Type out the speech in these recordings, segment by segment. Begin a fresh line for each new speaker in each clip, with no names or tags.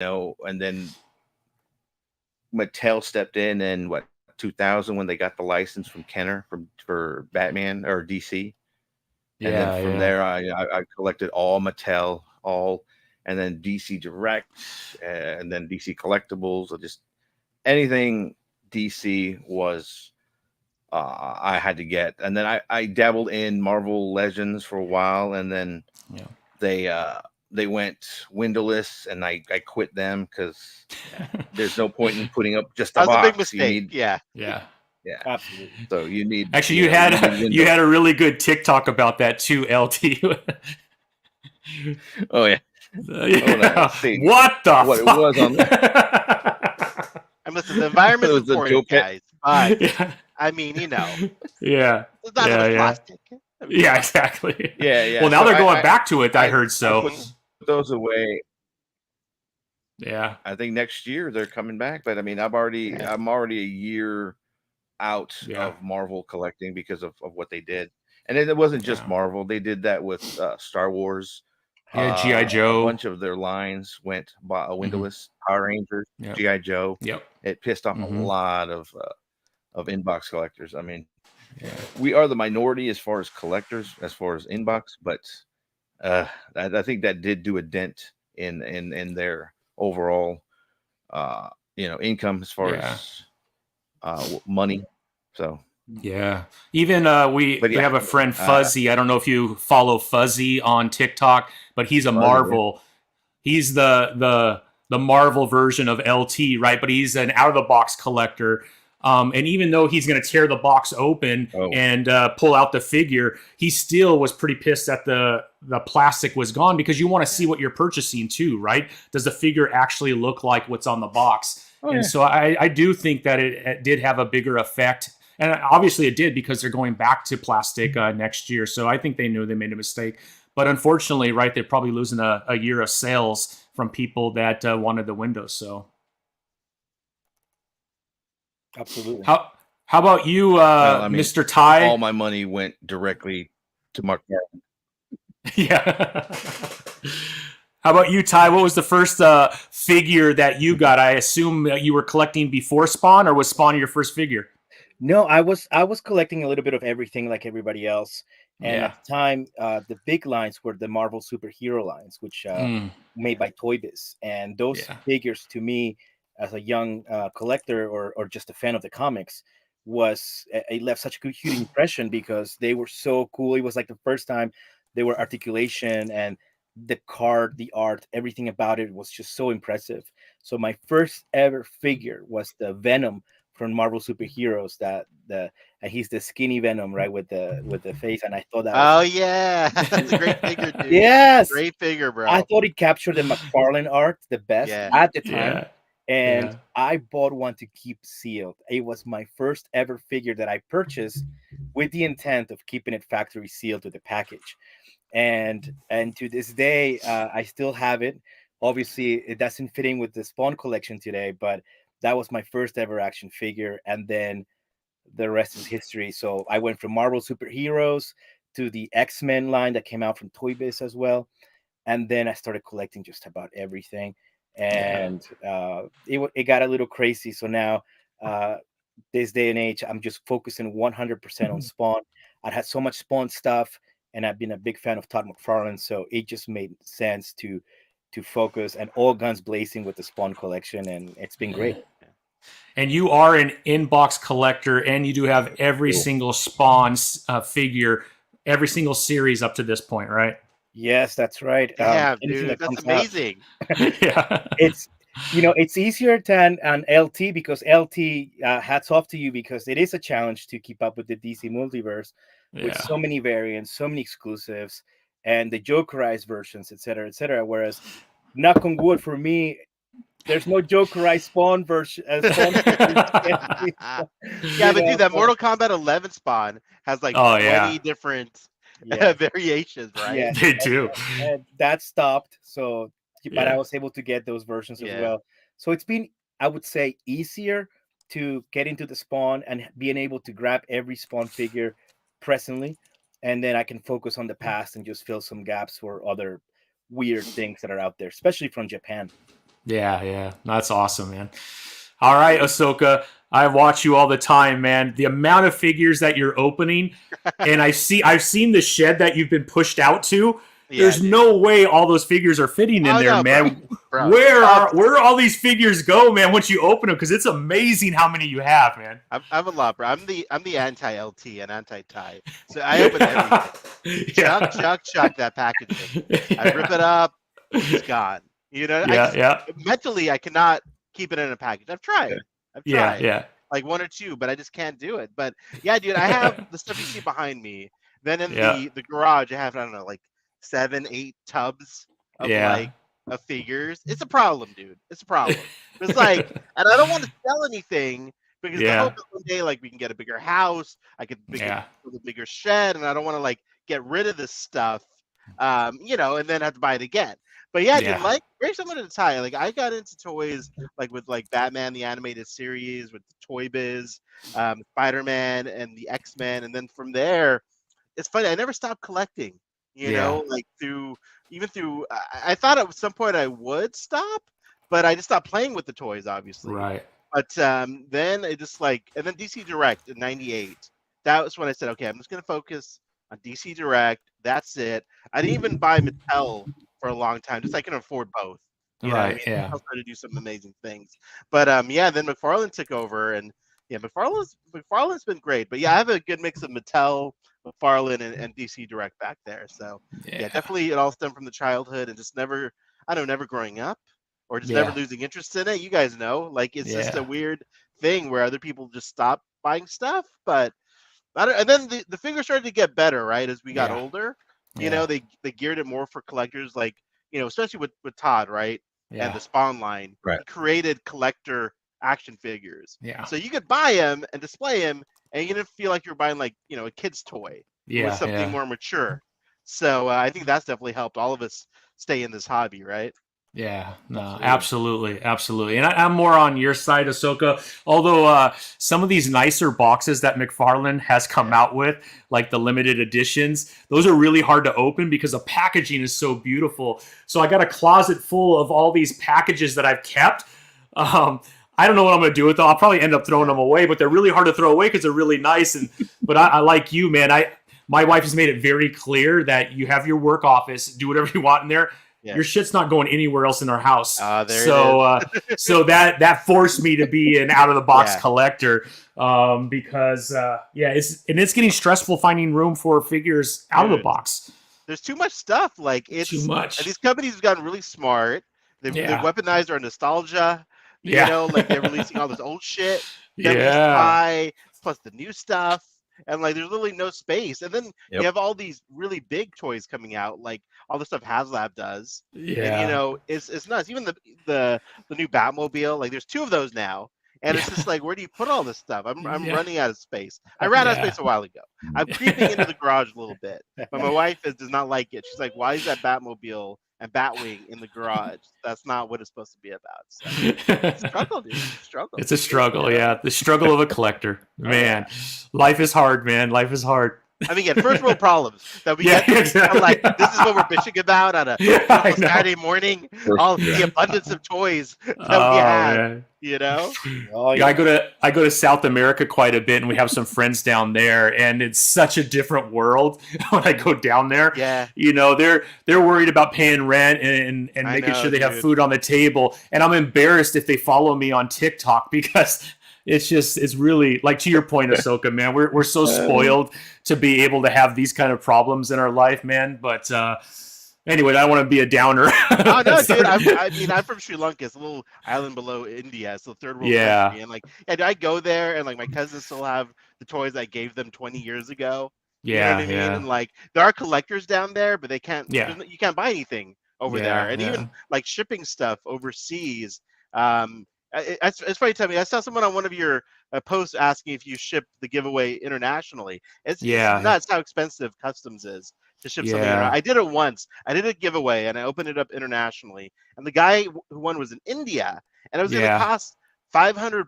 and then Mattel stepped in what 2000 when they got the license from Kenner for Batman or DC, and then
Yeah,
from
yeah.
there I collected all Mattel, all, and then DC Direct, and then DC Collectibles, or just anything DC was. I had to get, and then I dabbled in Marvel Legends for a while, and then
Yeah.
they they went windowless, and I quit them because there's no point in putting up just a
That was a big
box. You
mistake.
need,
Yeah.
Yeah.
yeah.
Absolutely.
So you need,
Actually,
you need
you
windows.
had a really good TikTok about that too, LT.
Oh yeah.
Yeah.
See
What the
what it
fuck?
was on there.
And listen, the environment's
It was the Joe
important,
Pet.
guys. But
Yeah.
I mean,
Yeah.
it's not that much plastic. I mean,
Yeah, exactly.
Yeah.
Well, now
So
they're going back to it, I heard
I
so.
put those away.
Yeah.
I think next year they're coming back, but I mean, I'm already a year out of Marvel collecting because of what they did, and it wasn't just Marvel. They did that with Star Wars.
Yeah, G.I. Joe.
A bunch of their lines went windowless. Power Rangers, G.I. Joe.
Yep.
It pissed off a lot of inbox collectors. I mean, we are the minority as far as collectors, as far as inbox, but I think that did do a dent in their overall income as far as money. So
yeah, even we have a friend Fuzzy. I don't know if you follow Fuzzy on TikTok, but he's a Marvel. He's the Marvel version of LT, right? But he's an out of the box collector. And even though he's going to tear the box open and pull out the figure, he still was pretty pissed that the plastic was gone, because you want to see what you're purchasing too, right? Does the figure actually look like what's on the box? So I do think that it did have a bigger effect. And obviously it did, because they're going back to plastic next year. So I think they knew they made a mistake. But unfortunately, right, they're probably losing a year of sales from people that wanted the windows. So.
Absolutely.
How about you, Mr. Ty?
All my money went directly to McFarlane.
Yeah. How about you, Ty? What was the first figure that you got? I assume that you were collecting before Spawn, or was Spawn your first figure?
No, I was collecting a little bit of everything like everybody else. And at the time, the big lines were the Marvel superhero lines, which made by Toy Biz. And those figures, to me, as a young collector or just a fan of the comics, it left such a huge impression, because they were so cool. It was like the first time they were articulation, and the card, the art, everything about it was just so impressive. So my first ever figure was the Venom from Marvel superheroes, and he's the skinny Venom, right, with the face, and I thought that.
That's a great figure, dude.
Yes,
great figure, bro.
I thought it captured the McFarlane art the best at the time, and I bought one to keep sealed. It was my first ever figure that I purchased with the intent of keeping it factory sealed to the package, and to this day, I still have it. Obviously, it doesn't fit in with the Spawn collection today, but that was my first ever action figure, and then the rest is history. So I went from Marvel superheroes to the X-Men line that came out from Toy Biz as well, and then I started collecting just about everything, and it got a little crazy. So now, this day and age, I'm just focusing 100% on Spawn. I had so much Spawn stuff, and I've been a big fan of Todd McFarlane, so it just made sense to focus and all guns blazing with the Spawn collection, and it's been great.
And you are an inbox collector, and you do have every single Spawn figure, every single series up to this point, right?
Yes, that's right.
Damn, dude, that's amazing.
It's easier than an LT, because LT, hats off to you, because it is a challenge to keep up with the DC Multiverse with so many variants, so many exclusives, and the Jokerized versions, etc., etc. Whereas, knock on wood, for me, there's no Jokerized Spawn version.
Yeah, but dude, that Mortal Kombat 11 Spawn has like 20 different variations, right?
Yeah,
they do.
And that stopped. So, but I was able to get those versions as well. So it's been, I would say, easier to get into the Spawn and being able to grab every Spawn figure presently, and then I can focus on the past and just fill some gaps for other weird things that are out there, especially from Japan.
Yeah. That's awesome, man. All right, Asoka. I watch you all the time, man. The amount of figures that you're opening, and I've seen the shed that you've been pushed out to. Yeah, there's no way all those figures are fitting in there, man. Bro. Where are all these figures go, man? Once you open them, because it's amazing how many you have, man.
I'm a lot, bro. I'm the anti-LT and anti-tie, so I open everything. Chuck that packaging. I rip it up, it's gone. You know, mentally I cannot keep it in a package. I've tried.
Yeah.
Like one or two, but I just can't do it. But yeah, dude, I have the stuff you see behind me. Then in the garage, I have, I don't know, like 7-8 tubs of figures. It's a problem, dude. It's a problem. It's like, and I don't want to sell anything because the hope is one day, like, we can get a bigger house. I could build a bigger shed, and I don't want to like get rid of this stuff, you know, and then have to buy it again. But dude, like very similar to Ty. Like I got into toys like with like Batman the animated series, with the Toy Biz, Spider-Man, and the X-Men, and then from there, it's funny. I never stopped collecting. You know, like even through. I thought at some point I would stop, but I just stopped playing with the toys, obviously.
Right.
But then it just like, and then DC Direct in '98. That was when I said, okay, I'm just gonna focus on DC Direct. That's it. I didn't even buy Mattel for a long time, just so I can afford both. You know what I mean? I was trying to do some amazing things. But then McFarlane took over, and McFarlane's been great. But I have a good mix of Mattel, McFarlane, and DC Direct back there. So definitely it all stemmed from the childhood and just never growing up or just never losing interest in it. You guys know, like it's just a weird thing where other people just stop buying stuff, but and then the figures started to get better, right, as we got older. You know, they geared it more for collectors, like, you know, especially with Todd, right? And the Spawn line. Right. He created collector action figures. Yeah. So you could buy them and display them, and you didn't feel like you were buying, like, you know, a kid's toy. With something more mature. So I think that's definitely helped all of us stay in this hobby, right?
Yeah, no, absolutely. And I'm more on your side, Asoka. Although some of these nicer boxes that McFarlane has come out with, like the limited editions, those are really hard to open because the packaging is so beautiful. So I got a closet full of all these packages that I've kept. I don't know what I'm going to do with them. I'll probably end up throwing them away, but they're really hard to throw away because they're really nice. But I like you, man. My wife has made it very clear that you have your work office, do whatever you want in there. Yeah. Your shit's not going anywhere else in our house. So that forced me to be an out of the box collector because it's getting stressful finding room for figures out of the box.
There's too much stuff. Like it's
too much.
And these companies have gotten really smart. They've weaponized our nostalgia. You know, like they're releasing all this old shit. Plus the new stuff. And like, there's literally no space. And then you have all these really big toys coming out, like all the stuff HasLab does. Yeah. And, you know, it's nuts. Even the new Batmobile, like there's 2 of those now. And it's just like, where do you put all this stuff? I'm running out of space. I ran out of space a while ago. I'm creeping into the garage a little bit, but my wife does not like it. She's like, why is that Batmobile and Batwing in the garage? That's not what it's supposed to be about. So, it's a struggle, dude.
It's a struggle, yeah. The struggle of a collector. Man, life is hard, man. Life is hard.
I mean, first world problems that we get. Exactly. Like, this is what we're bitching about on a Saturday morning. All the abundance of toys that we have. Man. You know?
I go to South America quite a bit, and we have some friends down there, and it's such a different world when I go down there.
Yeah.
You know, they're worried about paying rent and making sure they have food on the table. And I'm embarrassed if they follow me on TikTok because it's really, like, to your point, Asoka, man, we're so spoiled to be able to have these kind of problems in our life, man. But anyway, I don't want to be a downer.
Oh no, dude. I'm from Sri Lanka. It's a little island below India. It's the third world country. And like, I go there, and like my cousins still have the toys I gave them 20 years ago. You know what I mean? And like, there are collectors down there, but they can't. Yeah. You can't buy anything over there, and even like shipping stuff overseas. It's funny, Tommy. I saw someone on one of your posts asking if you ship the giveaway internationally. It's nuts how expensive customs is to ship something. I did it once. I did a giveaway and I opened it up internationally. And the guy who won was in India, and it was going to cost $500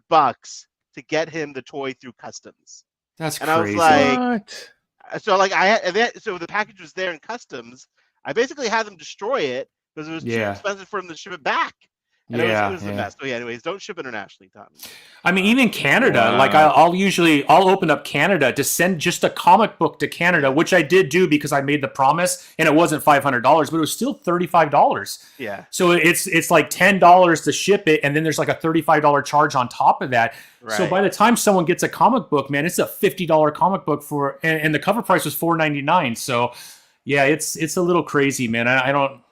to get him the toy through customs.
That's
crazy.
I
was like, so like so the package was there in customs. I basically had them destroy it because it was too expensive for him to ship it back. And it was a mess. So yeah, anyways, don't ship internationally, Tommy.
I mean, even Canada, like I'll open up Canada to send just a comic book to Canada, which I did do because I made the promise, and it wasn't $500, but it was still $35.
Yeah.
So it's like $10 to ship it, and then there's like a $35 charge on top of that. Right. So by the time someone gets a comic book, man, it's a $50 comic book and the cover price was $4.99. So yeah, it's a little crazy, man. I don't.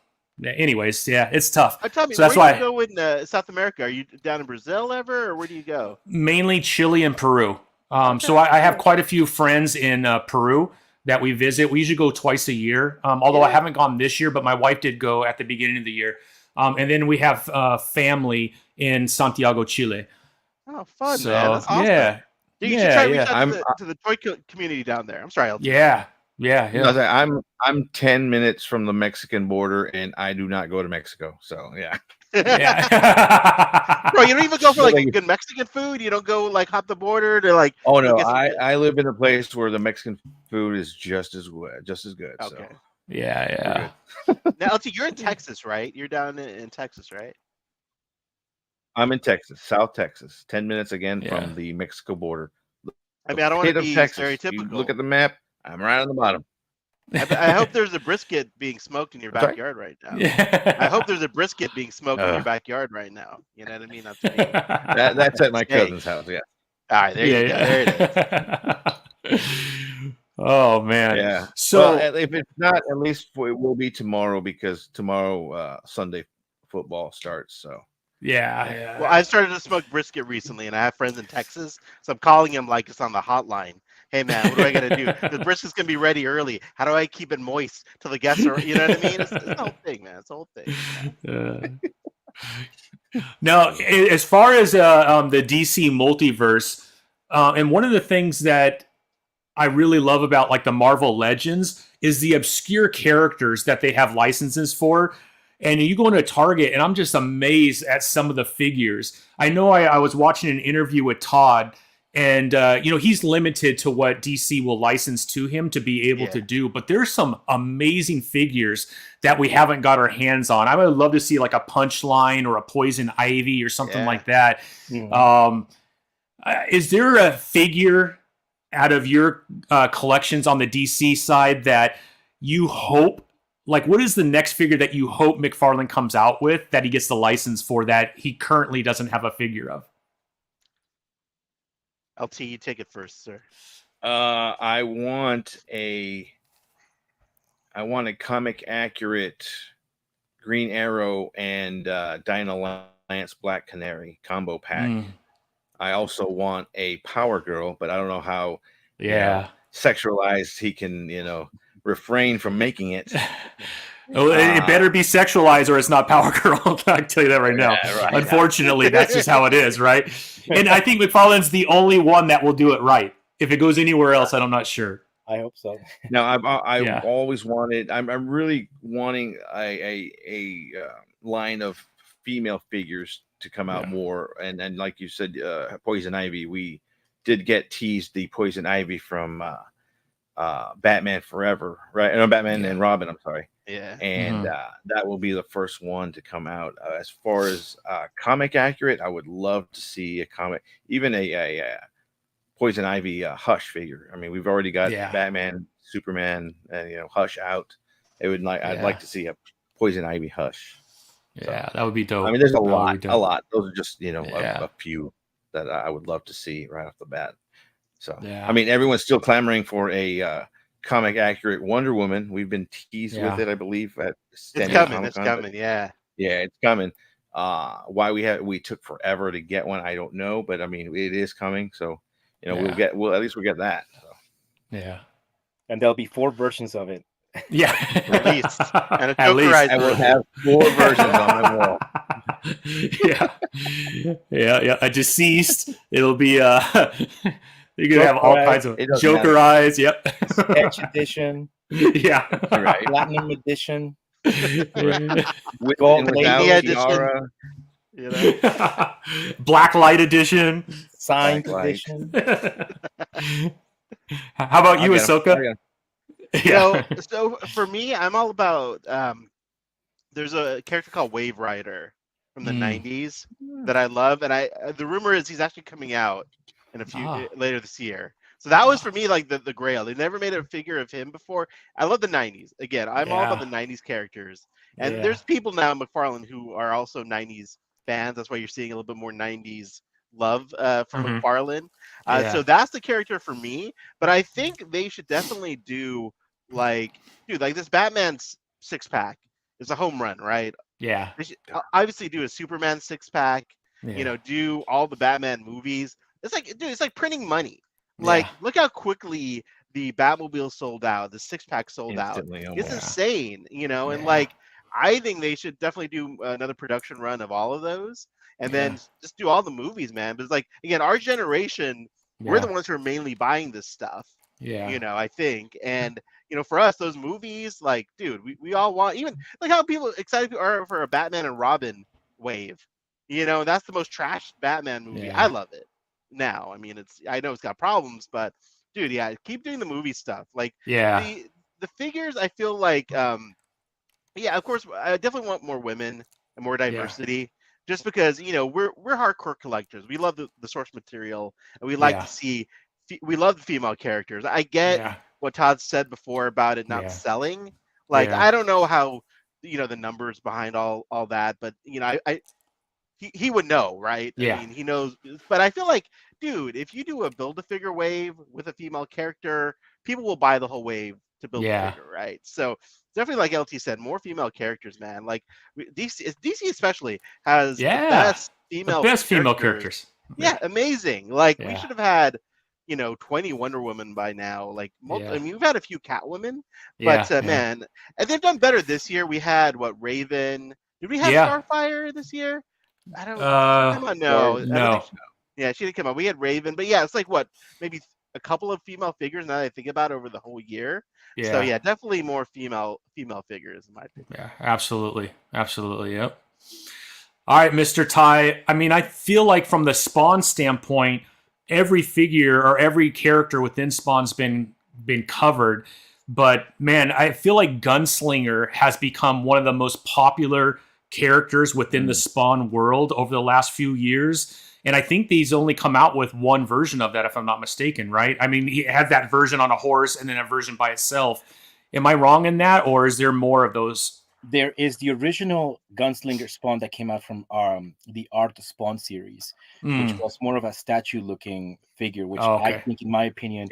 Anyways, yeah, it's tough.
Tommy, so that's why you go in South America. Are you down in Brazil ever, or where do you go?
Mainly Chile and Peru. So I have quite a few friends in Peru that we visit. We usually go twice a year. Although I haven't gone this year, but my wife did go at the beginning of the year. And then we have family in Santiago, Chile.
Oh, fun, man! That's awesome.
Yeah,
you should try to reach out to the toy community down there. I'm sorry, LT.
Yeah.
I'm 10 minutes from the Mexican border, and I do not go to Mexico. So yeah.
Bro, you don't even go for like good Mexican food. You don't go like hop the border to like.
Oh no, I live in a place where the Mexican food is just as good. Okay. So.
Yeah.
Now, LT, you're in Texas, right? You're down in Texas, right?
I'm in Texas, South Texas, 10 minutes again from the Mexico border.
I mean, I don't want to be stereotypical.
You look at the map. I'm right on the bottom.
I hope there's a brisket being smoked in your backyard right now. Yeah. I hope there's a brisket being smoked in your backyard right now. You know what I mean?
That's at my cousin's house. Yeah.
All right, there you go. There it is.
Oh man.
Yeah. So if it's not, at least it will be tomorrow because tomorrow Sunday football starts. So.
Yeah.
Well, I started to smoke brisket recently, and I have friends in Texas, so I'm calling them like it's on the hotline. Hey man, what do I gotta do? The brisket's gonna be ready early. How do I keep it moist till the guests are? You know what I mean? It's the whole thing, man. It's the whole thing.
Now, as far as the DC multiverse, and one of the things that I really love about like the Marvel Legends is the obscure characters that they have licenses for. And you go into Target, and I'm just amazed at some of the figures. I know I was watching an interview with Todd, and he's limited to what DC will license to him to be able to do. But there's some amazing figures that we haven't got our hands on. I would love to see like a Punchline or a Poison Ivy or something like that. Mm-hmm. Is there a figure out of your collections on the DC side that you hope? Like, what is the next figure that you hope McFarlane comes out with that he gets the license for that he currently doesn't have a figure of?
LT, you take it first, sir.
I want a comic accurate Green Arrow and Dinah Lance Black Canary combo pack. I also want a Power Girl, but I don't know how sexualized he can, refrain from making it.
It better be sexualized or it's not Power Girl. I can tell you that right now. Right, Unfortunately, that's just how it is, right? And I think McFarlane's the only one that will do it right. If it goes anywhere else, I'm not sure.
I hope so.
No, I've always wanted. I'm really wanting a line of female figures to come out more. And like you said, Poison Ivy. We did get teased the Poison Ivy from Batman Forever, right? No, Batman and Robin. I'm sorry.
Yeah.
And that will be the first one to come out. As far as comic accurate, I would love to see a comic, even a Poison Ivy Hush figure. I mean, we've already got Batman, Superman, and Hush out. I'd like to see a Poison Ivy Hush.
Yeah, that would be dope.
I mean, there's a lot. Those are just a few that I would love to see right off the bat. So I mean, everyone's still clamoring for a comic accurate Wonder Woman. We've been teased with it, I believe.
It's coming. It's coming. Yeah,
it's coming. Why we took forever to get one, I don't know, but I mean, it is coming. So we'll at least we'll get that. So.
Yeah,
and there'll be 4 versions of it.
Yeah,
at least. And at least
I will have 4 versions on the wall.
Yeah. A deceased. It'll be you're gonna have all kinds of Joker eyes. Yep.
Sketch edition.
Yeah.
Right.
Platinum edition.
With gold edition.
Black light edition.
Signed edition.
How about you, Asoka?
So for me, I'm all about there's a character called Wave Rider from the 90s that I love, and the rumor is he's actually coming out in a few later this year. So that was for me like the grail. They never made a figure of him before. I love the 90s. Again, I'm all about the 90s characters. And there's people now in McFarlane who are also 90s fans. That's why you're seeing a little bit more 90s love from McFarlane. So that's the character for me. But I think they should definitely do like this Batman's 6-pack is a home run, right?
Yeah.
They should obviously do a Superman 6-pack, do all the Batman movies. It's like, dude, it's like printing money. Like, look how quickly the Batmobile sold out, the 6-pack sold out. It's insane, and like, I think they should definitely do another production run of all of those and then just do all the movies, man. But it's like, again, our generation, we're the ones who are mainly buying this stuff. I think. And, for us, those movies, like, dude, we all want, even like how people excited are for a Batman and Robin wave. That's the most trashed Batman movie. I love it. Now, I mean, I know it's got problems, but dude, keep doing the movie stuff. Like, the figures, I feel like, of course, I definitely want more women and more diversity, just because we're hardcore collectors. We love the source material, and we like to see. We love the female characters. I get what Todd said before about it not selling. Like, I don't know how the numbers behind all that, but he would know, right? I mean, he knows. But I feel like, dude, if you do a Build-A-Figure wave with a female character, people will buy the whole wave to build a figure, right? So definitely, like LT said, more female characters, man. Like DC especially has the best female characters. Yeah, amazing. Like we should have had 20 Wonder Woman by now. Like, I mean, we've had a few Catwomen, but man, and they've done better this year. We had Raven. Did we have Starfire this year? I don't know. No. Yeah, she didn't come out. We had Raven, but it's like maybe a couple of female figures now that I think about over the whole year. Yeah. So definitely more female figures in my opinion.
Yeah, absolutely. Yep. All right, Mr. Ty. I mean, I feel like from the Spawn standpoint, every figure or every character within Spawn's been covered. But man, I feel like Gunslinger has become one of the most popular characters within the Spawn world over the last few years. And I think these only come out with one version of that, if I'm not mistaken, right? I mean, he had that version on a horse and then a version by itself. Am I wrong in that, or is there more of those?
There is the original Gunslinger Spawn that came out from the Art of Spawn series, which was more of a statue-looking figure, which I think, in my opinion,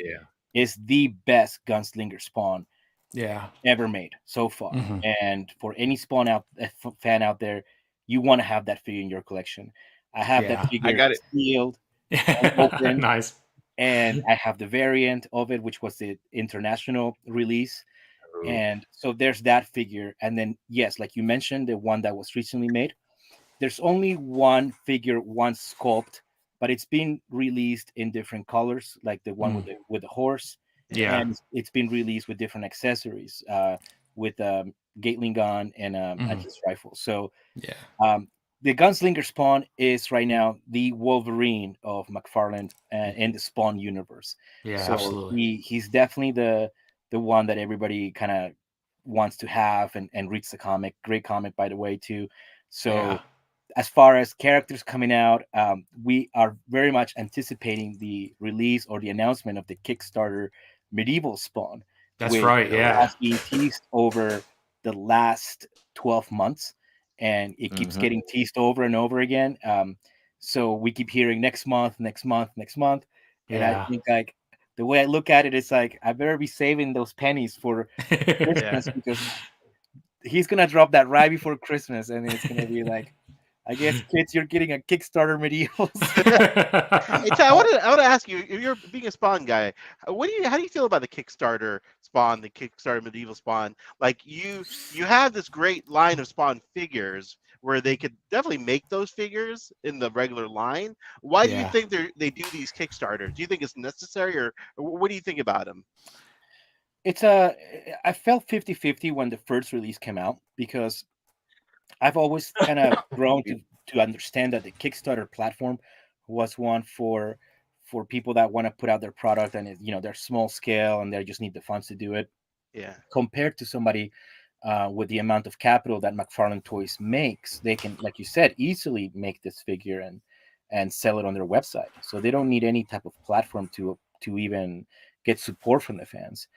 is the best Gunslinger Spawn ever made so far. And for any Spawn fan out there, you want to have that figure in your collection. I have that figure.
I got it
sealed and open.
Nice.
And I have the variant of it, which was the international release. And so there's that figure. And then, yes, like you mentioned, the one that was recently made. There's only one figure, one sculpt, but it's been released in different colors, like the one with the horse.
Yeah.
And it's been released with different accessories, with a Gatling gun and a rifle. So the Gunslinger Spawn is right now the Wolverine of McFarlane in the Spawn universe.
Yeah,
so
absolutely.
He's definitely the one that everybody kind of wants to have and reads the comic. Great comic, by the way, too. So as far as characters coming out, we are very much anticipating the release or the announcement of the Kickstarter Medieval Spawn.
That's right,
has been teased over the last 12 months, and it keeps getting teased over and over again. So we keep hearing next month. And I think, like, the way I look at it is like, I better be saving those pennies for Christmas because he's going to drop that right before Christmas. And it's going to be like, I guess, kids, you're getting a Kickstarter medieval.
Hey, Ty, I want to ask you, you're being a Spawn guy. How do you feel about the Kickstarter Spawn, the Kickstarter medieval Spawn? Like, you have this great line of Spawn figures where they could definitely make those figures in the regular line. Why do you think they do these Kickstarters? Do you think it's necessary, or what do you think about them?
I felt 50-50 when the first release came out, because I've always kind of grown to understand that the Kickstarter platform was one for people that want to put out their product and they're small scale and they just need the funds to do it.
Yeah.
Compared to somebody with the amount of capital that McFarlane Toys makes, they can, like you said, easily make this figure and sell it on their website. So they don't need any type of platform to even get support from the fans.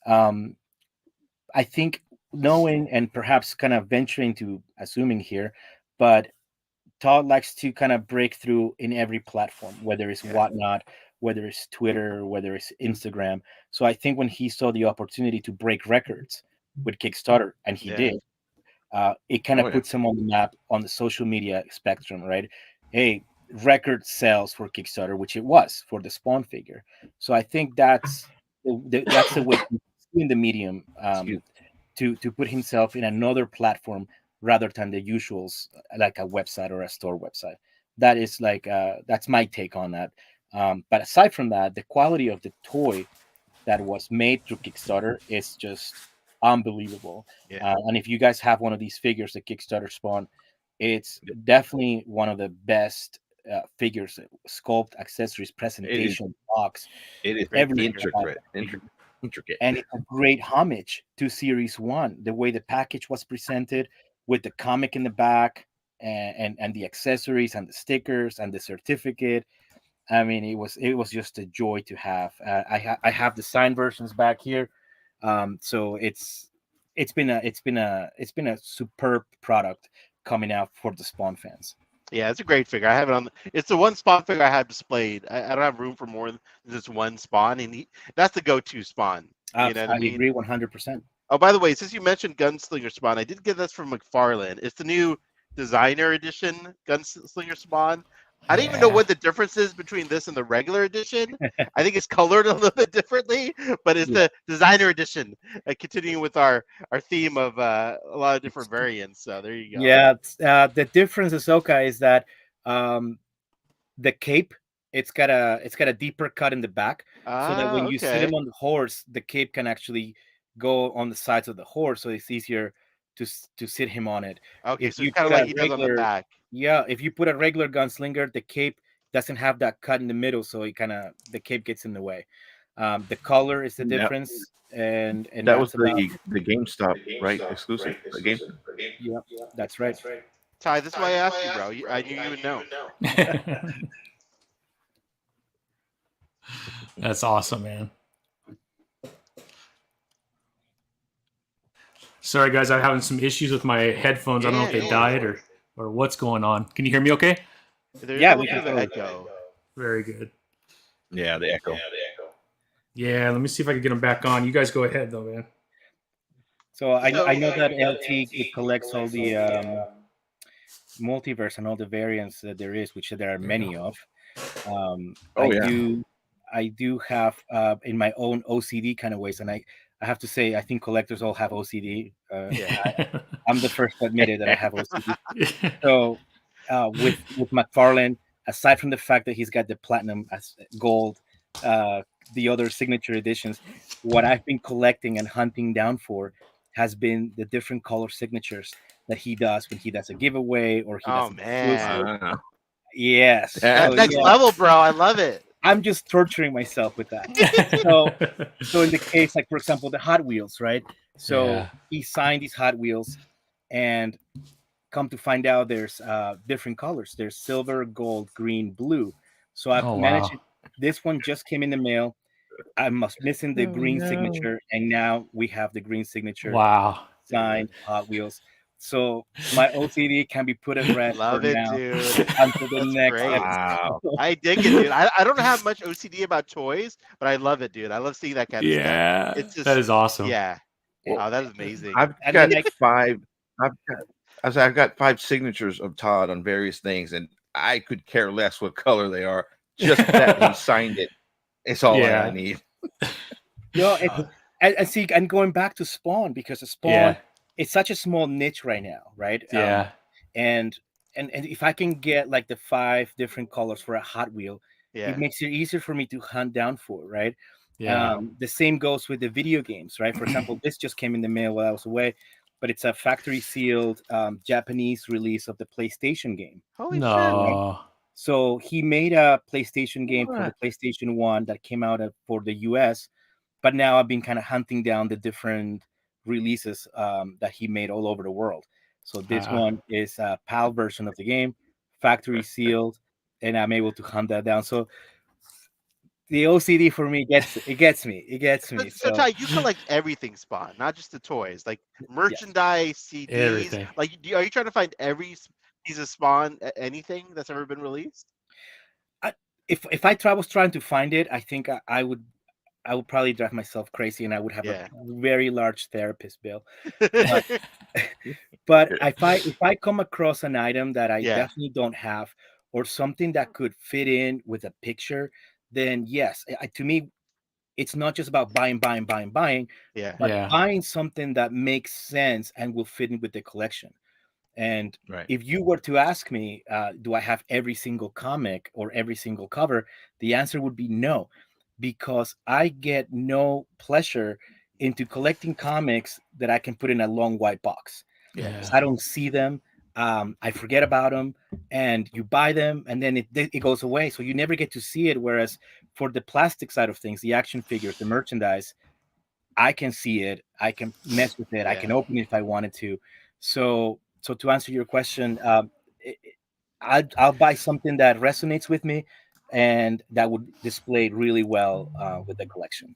I think knowing and perhaps kind of venturing to assuming here, but Todd likes to kind of break through in every platform, whether it's Whatnot, whether it's Twitter, whether it's Instagram. So I think when he saw the opportunity to break records with Kickstarter, and he did, it kind of puts him on the map on the social media spectrum, right? Hey, record sales for Kickstarter, which it was for the Spawn figure. So I think that's the way in the medium to put himself in another platform rather than the usuals like a website or a store website. That is like that's my take on that. But aside from that, the quality of the toy that was made through Kickstarter is just unbelievable. And if you guys have one of these figures, the Kickstarter Spawn, it's definitely one of the best figures, sculpt, accessories, presentation, box.
It is very intricate.
And it's a great homage to Series 1. The way the package was presented with the comic in the back and the accessories and the stickers and the certificate. I mean, it was just a joy to have. I have the signed versions back here. So it's been a superb product coming out for the Spawn fans.
Yeah, it's a great figure. I have it on. It's the one Spawn figure I have displayed. I don't have room for more than just one Spawn, and that's the go-to Spawn.
I agree 100%.
Oh, by the way, since you mentioned Gunslinger Spawn, I did get this from McFarlane. It's the new designer edition Gunslinger Spawn. I don't even know what the difference is between this and the regular edition. I think it's colored a little bit differently, but it's the designer edition, continuing with our theme of a lot of different variants. So there you go.
Yeah, the difference, Asoka, is that the cape, it's got a deeper cut in the back, so that when you sit him on the horse, the cape can actually go on the sides of the horse, so it's easier to sit him on it.
Okay, so it's kind of like he does on the back.
Yeah, if you put a regular gunslinger, the cape doesn't have that cut in the middle, so the cape gets in the way. The color is the difference, and
that was the GameStop, right? Exclusive. The game.
Yeah, that's right.
Ty, this is why I asked you, bro. I knew you would know.
That's awesome, man. Sorry, guys, I'm having some issues with my headphones. I don't know if they died or what's going on. Can you hear me okay?
Yeah, we can echo.
Very good.
Yeah, the echo.
Yeah, let me see if I can get them back on. You guys go ahead, though, man.
So I know that LT collects all the multiverse and all the variants that there is, which there are many of. I do have in my own OCD kind of ways, and I have to say, I think collectors all have OCD. I'm the first to admit it that I have OCD. So with McFarlane, aside from the fact that he's got the platinum, gold, the other signature editions, what I've been collecting and hunting down for has been the different color signatures that he does when he does a giveaway or he does
man.
Yes.
That's next level, bro. I love it.
I'm just torturing myself with that. So in the case, like for example, the Hot Wheels, right? So he signed these Hot Wheels, and come to find out, there's different colors. There's silver, gold, green, blue. So I've managed. This one just came in the mail. I'm missing the green signature, and now we have the green signature.
Wow!
Signed Hot Wheels. So my OCD can be put at rest.
Love it,
now
dude.
Until the next episode.
Wow. I dig it, dude. I don't have much OCD about toys, but I love it, dude. I love seeing that kind of stuff.
Yeah, it's just, that is awesome.
Yeah. Wow, that is amazing.
I've got five. I've got 5 signatures of Todd on various things, and I could care less what color they are. Just that he signed it. It's all I need.
And see, and going back to Spawn, because the Spawn, it's such a small niche right now, right?
Yeah.
And if I can get like the 5 different colors for a Hot Wheel, it makes it easier for me to hunt down for, right?
Yeah.
The same goes with the video games, right? For example, this just came in the mail while I was away, but it's a factory sealed Japanese release of the PlayStation game.
Holy shit.
Right? So he made a PlayStation game for the PlayStation 1 that came out for the US, but now I've been kind of hunting down the different releases that he made all over the world. So this one is a PAL version of the game, factory sealed, and I'm able to hunt that down. So the OCD for me gets me.
So Ty, you collect everything, Spawn, not just the toys, like merchandise, CDs.
Everything.
Like, are you trying to find every piece of Spawn, anything that's ever been released?
If I was trying to find it, I think I would probably drive myself crazy, and I would have a very large therapist bill. But if I come across an item that I definitely don't have, or something that could fit in with a picture, then yes, to me, it's not just about buying, but buying something that makes sense and will fit in with the collection. And if you were to ask me, do I have every single comic or every single cover? The answer would be no, because I get no pleasure into collecting comics that I can put in a long white box. I don't see them. I forget about them, and you buy them, and then it goes away. So you never get to see it. Whereas for the plastic side of things, the action figures, the merchandise, I can see it. I can mess with it. I can open it if I wanted to. So to answer your question, I'll buy something that resonates with me, and that would display really well with the collection.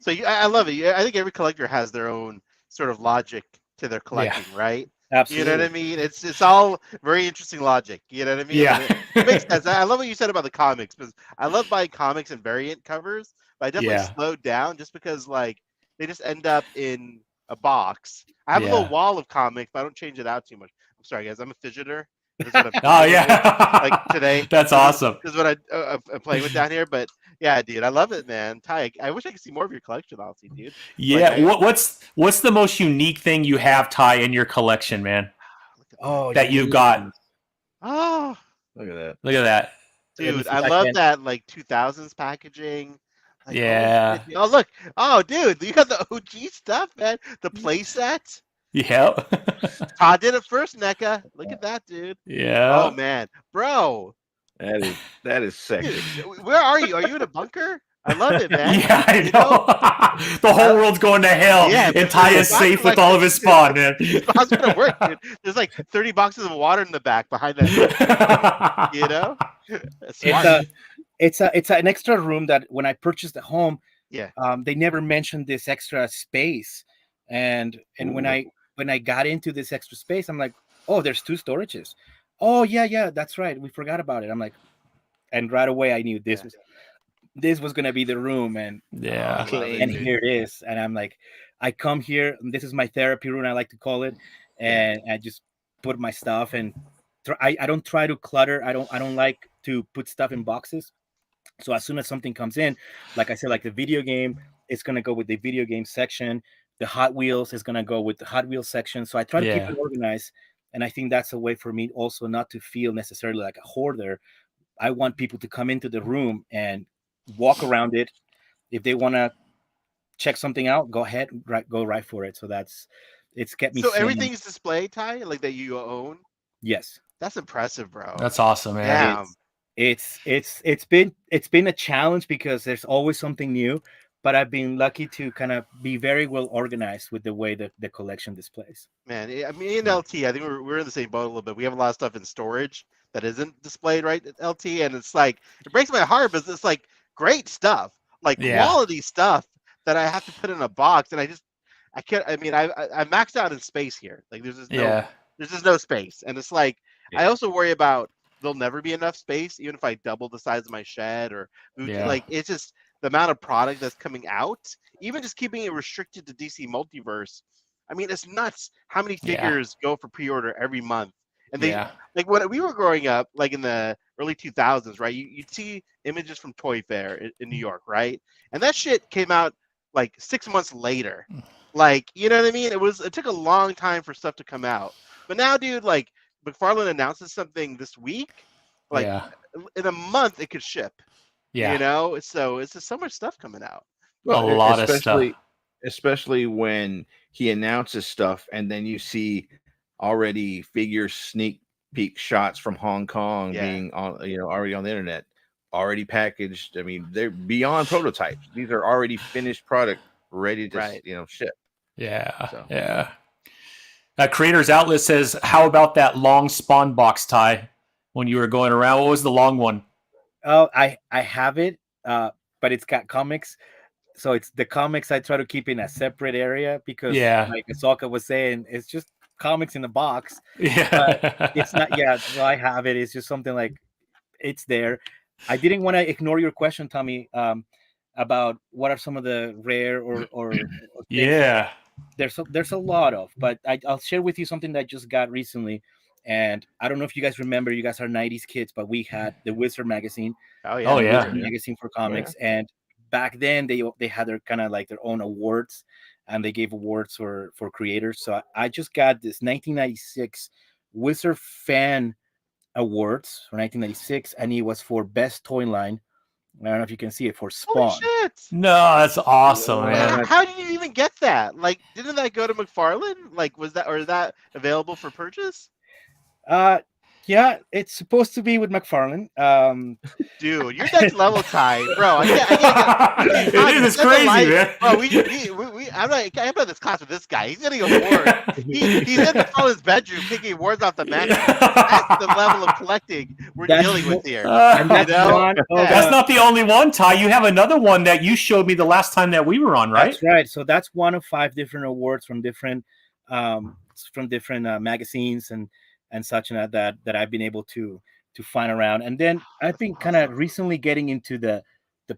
So I love it. I think every collector has their own sort of logic to their collecting, right?
Absolutely.
You know what I mean? It's all very interesting logic. You know what I mean?
Yeah.
It makes sense. I love what you said about the comics, because I love buying comics and variant covers, but I definitely slowed down just because like they just end up in a box. I have a little wall of comics, but I don't change it out too much. I'm sorry, guys. I'm a fidgeter. Like today.
That's awesome.
This is what I'm playing with down here. But yeah, dude, I love it, man. Ty, I wish I could see more of your collection, honestly, dude.
Yeah. Like, what's the most unique thing you have, Ty, in your collection, man? That you've got.
Oh,
look at that.
Look at that.
Dude, I love that like 2000s packaging. Like,
oh
look. Oh, dude, you got the OG stuff, man. The play set.
Yeah.
Todd did it first, NECA. Look at that, dude.
Yeah.
Oh man, bro.
That is sexy.
Dude, where are you? Are you in a bunker? I love it, man.
Yeah, I know. The whole world's going to hell. Yeah, and Ty is safe with all of his Spawn, man.
Spawn's gonna work, dude. There's like 30 boxes of water in the back behind that. You know?
It's an extra room that when I purchased the home, they never mentioned this extra space. And when I got into this extra space, I'm like, oh, there's 2 storages. Oh yeah, that's right. We forgot about it. I'm like, and right away I knew this was gonna be the room, and here it is. And I'm like, I come here, and this is my therapy room, I like to call it, and I just put my stuff, and I don't try to clutter. I don't like to put stuff in boxes. So as soon as something comes in, like I said, like the video game, it's gonna go with the video game section. The Hot Wheels is gonna go with the Hot Wheels section. So I try to keep it organized, and I think that's a way for me also not to feel necessarily like a hoarder. I want people to come into the room and walk around it. If they want to check something out, go ahead, go right for it. So it's kept me.
So everything's displayed, Ty, like that you own.
Yes,
that's impressive, bro.
That's awesome, man.
It's been a challenge because there's always something new, but I've been lucky to kind of be very well organized with the way that the collection displays.
Man, I mean, in LT, I think we're in the same boat a little bit. We have a lot of stuff in storage that isn't displayed right at LT, and it's like it breaks my heart because it's like great stuff, like quality stuff that I have to put in a box, and I can't. I mean, I maxed out in space here. Like there's just no space, and it's like I also worry about there'll never be enough space, even if I double the size of my shed or like it's just the amount of product that's coming out. Even just keeping it restricted to DC Multiverse, I mean, it's nuts how many figures go for pre-order every month. And they like when we were growing up, like in the early 2000s, right? You'd see images from Toy Fair in New York, right? And that shit came out like 6 months later. Like, you know what I mean? It took a long time for stuff to come out. But now, dude, like McFarlane announces something this week, like in a month it could ship. You know, so it's just so much stuff coming out.
Well, a lot of stuff.
Especially when he announces stuff and then you see already figure sneak peek shots from Hong Kong being on, already on the internet, already packaged. I mean, they're beyond prototypes. These are already finished product ready to ship.
Yeah,
So.
yeah. Creators Outlet says, "How about that long Spawn box tie when you were going around? What was the long one?"
Oh, I have it, but it's got comics. So it's the comics I try to keep in a separate area because, like Asoka was saying, it's just comics in the box.
Yeah,
but it's not. Yeah, so I have it. It's just something like it's there. I didn't want to ignore your question, Tommy, about what are some of the rare or things.
Yeah.
There's a lot of, but I'll share with you something that I just got recently. And I don't know if you guys remember, you guys are 90s kids, but we had the Wizard magazine.
Oh yeah.
Wizard
magazine for comics. And back then they had their kind of like their own awards, and they gave awards for creators. So I just got this 1996 Wizard fan awards for 1996, and it was for best toy line. I don't know if you can see it, for Spawn.
Holy shit!
No, that's awesome, man.
How did you even get that? Like, didn't that go to McFarlane? Like, was that available for purchase?
Yeah, it's supposed to be with McFarlane.
Dude, you're next level, Ty, bro. I
can't it's crazy, man.
Bro, I'm not this class with this guy. He's getting awards. He's in McFarlane's bedroom picking awards off the mantle. That's the level of collecting we're dealing with here.
That's not the only one, Ty. You have another one that you showed me the last time that we were on, right?
That's right. So that's one of 5 different awards from different magazines and such, and that I've been able to find around. And then I've been kind of recently getting into the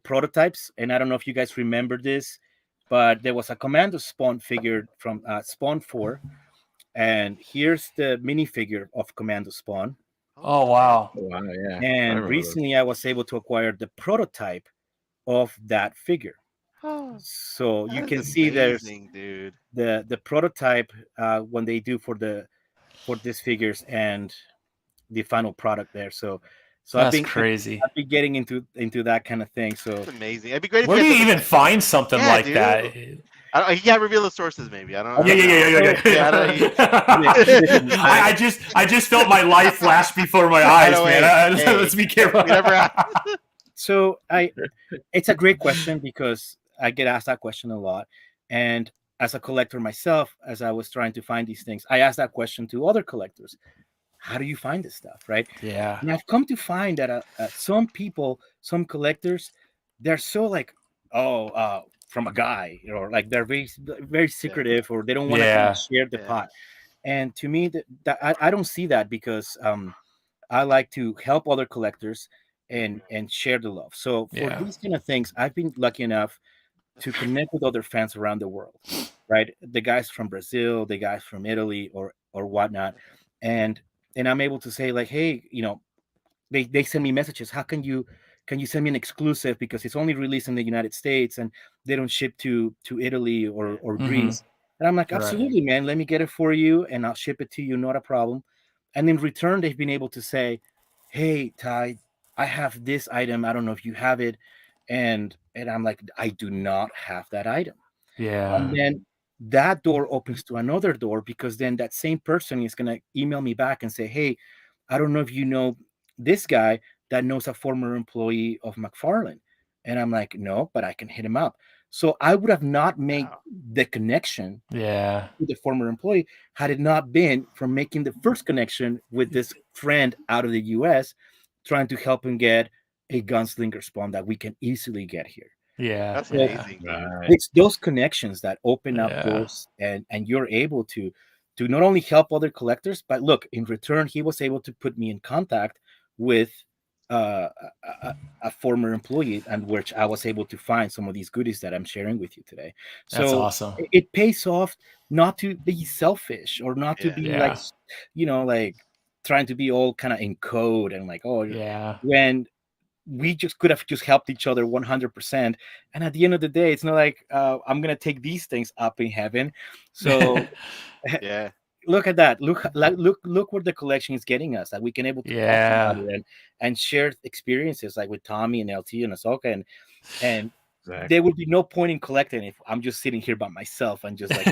prototypes. And I don't know if you guys remember this, but there was a Commando Spawn figure from Spawn 4. And here's the minifigure of Commando Spawn.
Oh, wow.
Wow, yeah.
And recently I was able to acquire the prototype of that figure. So you can see there's
dude.
the prototype when they do for these figures and the final product there. So
that's crazy.
I've been getting into that kind of thing. So
that's amazing. It'd be great.
Where do you even find something like dude. That?
You can't reveal the sources, maybe. I don't know.
Yeah. I just felt my life flash before my eyes, man. Let's be careful.
So it's a great question because I get asked that question a lot, and as a collector myself, as I was trying to find these things, I asked that question to other collectors. How do you find this stuff, right?
Yeah.
And I've come to find that some people, some collectors, they're so like, from a guy, or like they're very, very secretive, or they don't want to share the pot. And to me, I don't see that because I like to help other collectors and share the love. So for these kind of things, I've been lucky enough to connect with other fans around the world, right? The guys from Brazil, the guys from Italy, or whatnot, and I'm able to say like, hey, they send me messages. How can you send me an exclusive because it's only released in the United States and they don't ship to Italy or Greece? And I'm like, absolutely, man. Let me get it for you and I'll ship it to you, not a problem. And in return, they've been able to say, hey, Ty, I have this item. I don't know if you have it. And I'm like, I do not have that item.
Yeah.
And then that door opens to another door because then that same person is going to email me back and say, hey, I don't know if you know this guy that knows a former employee of McFarlane. And I'm like, no, but I can hit him up. So I would have not made the connection to the former employee had it not been for making the first connection with this friend out of the US, trying to help him get a gunslinger Spawn that we can easily get here.
Yeah,
that's amazing.
It's those connections that open up doors, and you're able to not only help other collectors, but look, in return, he was able to put me in contact with a former employee, and which I was able to find some of these goodies that I'm sharing with you today. So
that's awesome.
It pays off not to be selfish or not to be like, like trying to be all kind of in code and like, when we just could have just helped each other 100%. And at the end of the day, it's not like I'm going to take these things up in heaven. So look at that. Look where the collection is getting us, that we can able to talk about it and share experiences like with Tommy and LT and Asoka. And there would be no point in collecting if I'm just sitting here by myself and just like,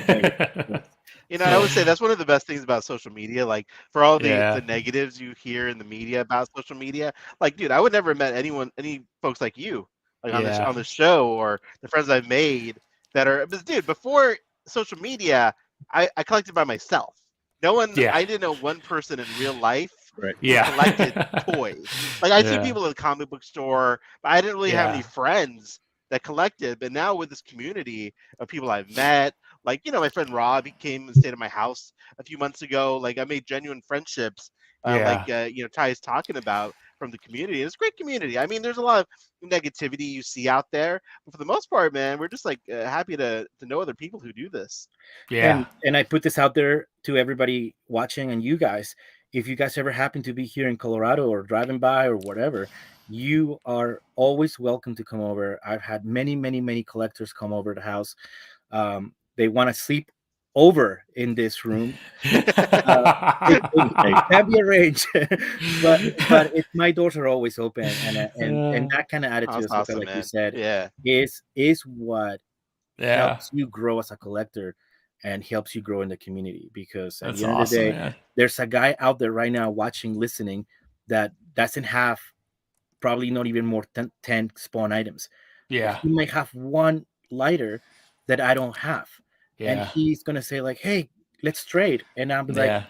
I would say that's one of the best things about social media. Like for all the negatives you hear in the media about social media, like, dude, I would never have met any folks like you, like on the show or the friends I've made that are, but dude, before social media, I collected by myself. No one, I didn't know one person in real life who collected toys. Like I see people at the comic book store, but I didn't really have any friends that collected. But now with this community of people I've met, like, you know, my friend Rob, he came and stayed at my house a few months ago. Like I made genuine friendships, like you know, Ty is talking about from the community. It's a great community. I mean, there's a lot of negativity you see out there, but for the most part, man, we're just like happy to know other people who do this.
Yeah.
And I put this out there to everybody watching and you guys. If you guys ever happen to be here in Colorado or driving by or whatever, you are always welcome to come over. I've had many collectors come over the house. They want to sleep over in this room. It can be arranged, but my doors are always open, and that kind of attitude,
awesome,
like
man.
you said,
yeah,
is what helps you grow as a collector and helps you grow in the community. Because at the end of the day, man, there's a guy out there right now watching, listening, that doesn't have probably not even more than 10 Spawn items.
Yeah,
he might have one lighter that I don't have. And he's gonna say like, "Hey, let's trade," and I'll be like,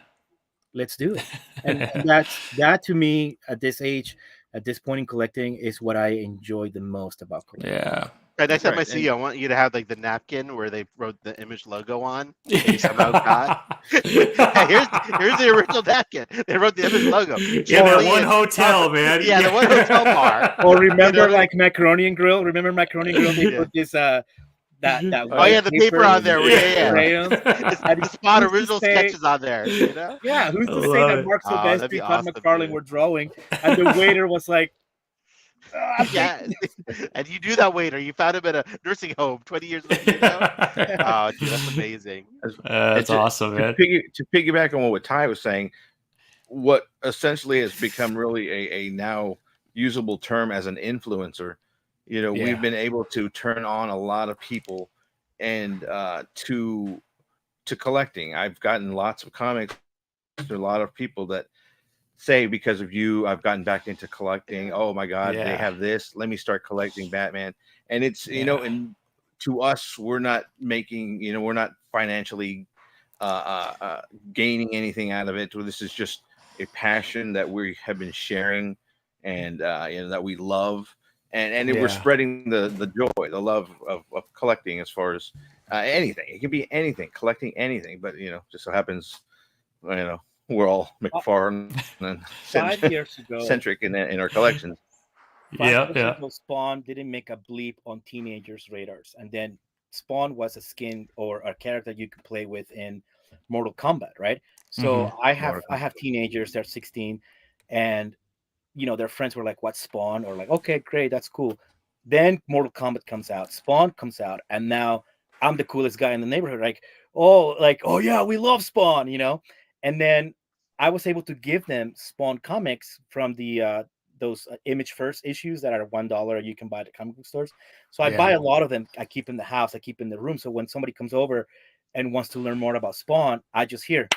"Let's do it." And that to me at this age, at this point in collecting, is what I enjoy the most about collecting.
Yeah.
Right, next time I see you, I want you to have like the napkin where they wrote the Image logo on. You somehow got. Hey, here's the original napkin. They wrote the Image logo.
Yeah, the one hotel, man.
Yeah, the one hotel bar.
Or remember, like Macaroni and Grill. Remember Macaroni and Grill? They put this that
the paper on there.
Crayons.
The Spawn original sketches on there. You know?
Yeah, who's to say that Mark Silvestri, Todd McFarlane were drawing, and the waiter was like,
yeah, and you knew that waiter. You found him at a nursing home 20 years later. You know? Oh, dude, that's amazing.
That's awesome, man.
To piggyback on what Ty was saying, what essentially has become really a now usable term as an influencer. You know, we've been able to turn on a lot of people and to collecting. I've gotten lots of comics. There's a lot of people that say, because of you, I've gotten back into collecting. Oh my God, they have this. Let me start collecting Batman. And it's, you know, and to us, we're not making, you know, we're not financially gaining anything out of it. This is just a passion that we have been sharing, and you know, that we love. And we're spreading the joy, the love of collecting, as far as anything. It can be anything, collecting anything. But, you know, just so happens, you know, we're all McFarlane and
5 years ago
centric in our collections.
5 years ago, Spawn didn't make a bleep on teenagers' radars, and then Spawn was a skin or a character you could play with in Mortal Kombat, right? So I have teenagers, they're 16, and you know, their friends were like, "What's Spawn?" Or like, "Okay, great, that's cool." Then Mortal Kombat comes out, Spawn comes out, and now I'm the coolest guy in the neighborhood. Like, oh yeah, we love Spawn, you know. And then I was able to give them Spawn comics from the those Image First issues that are $1 you can buy at the comic book stores. So I buy a lot of them. I keep in the house, I keep in the room. So when somebody comes over and wants to learn more about Spawn, I just here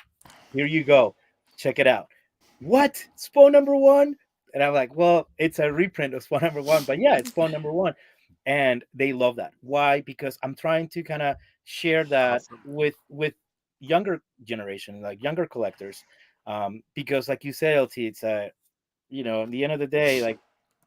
you go, check it out. What? Spawn #1? And I'm like, well, it's a reprint of Spawn #1, but yeah, it's Spawn #1. And they love that. Why? Because I'm trying to kind of share that with younger generation, like younger collectors. Because like you said, LT, it's you know, at the end of the day, like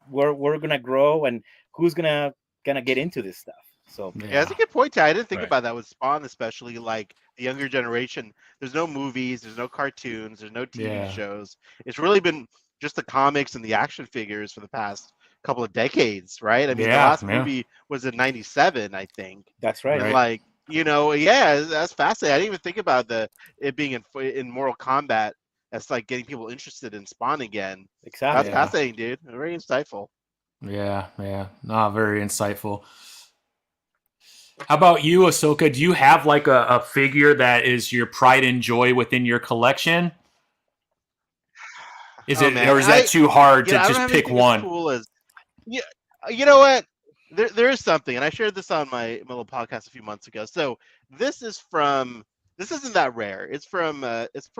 we're gonna grow, and who's gonna get into this stuff. So
yeah, that's a good point, Ty. I didn't think about that with Spawn, especially like the younger generation. There's no movies, there's no cartoons, there's no TV shows. It's really been just the comics and the action figures for the past couple of decades, right? I mean, the last movie was in '97, I think.
That's right.
And like, you know, that's fascinating. I didn't even think about it being in Mortal Kombat. That's like getting people interested in Spawn again.
Exactly.
That's fascinating, dude. Very insightful.
Yeah. Not very insightful. How about you, Asoka? Do you have like a figure that is your pride and joy within your collection? Or is that too hard to just pick one?
As cool as, you know what? There is something, and I shared this on my little podcast a few months ago. So this isn't that rare. It's from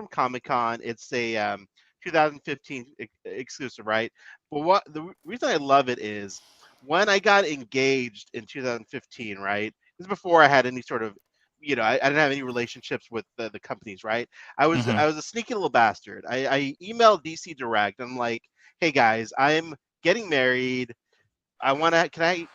Comic-Con. It's a 2015 exclusive, right? But the reason I love it is when I got engaged in 2015, right? This is before I had any sort of I didn't have any relationships with the companies, right? I was a sneaky little bastard. I emailed DC Direct. I'm like, hey guys, I'm getting married. Can I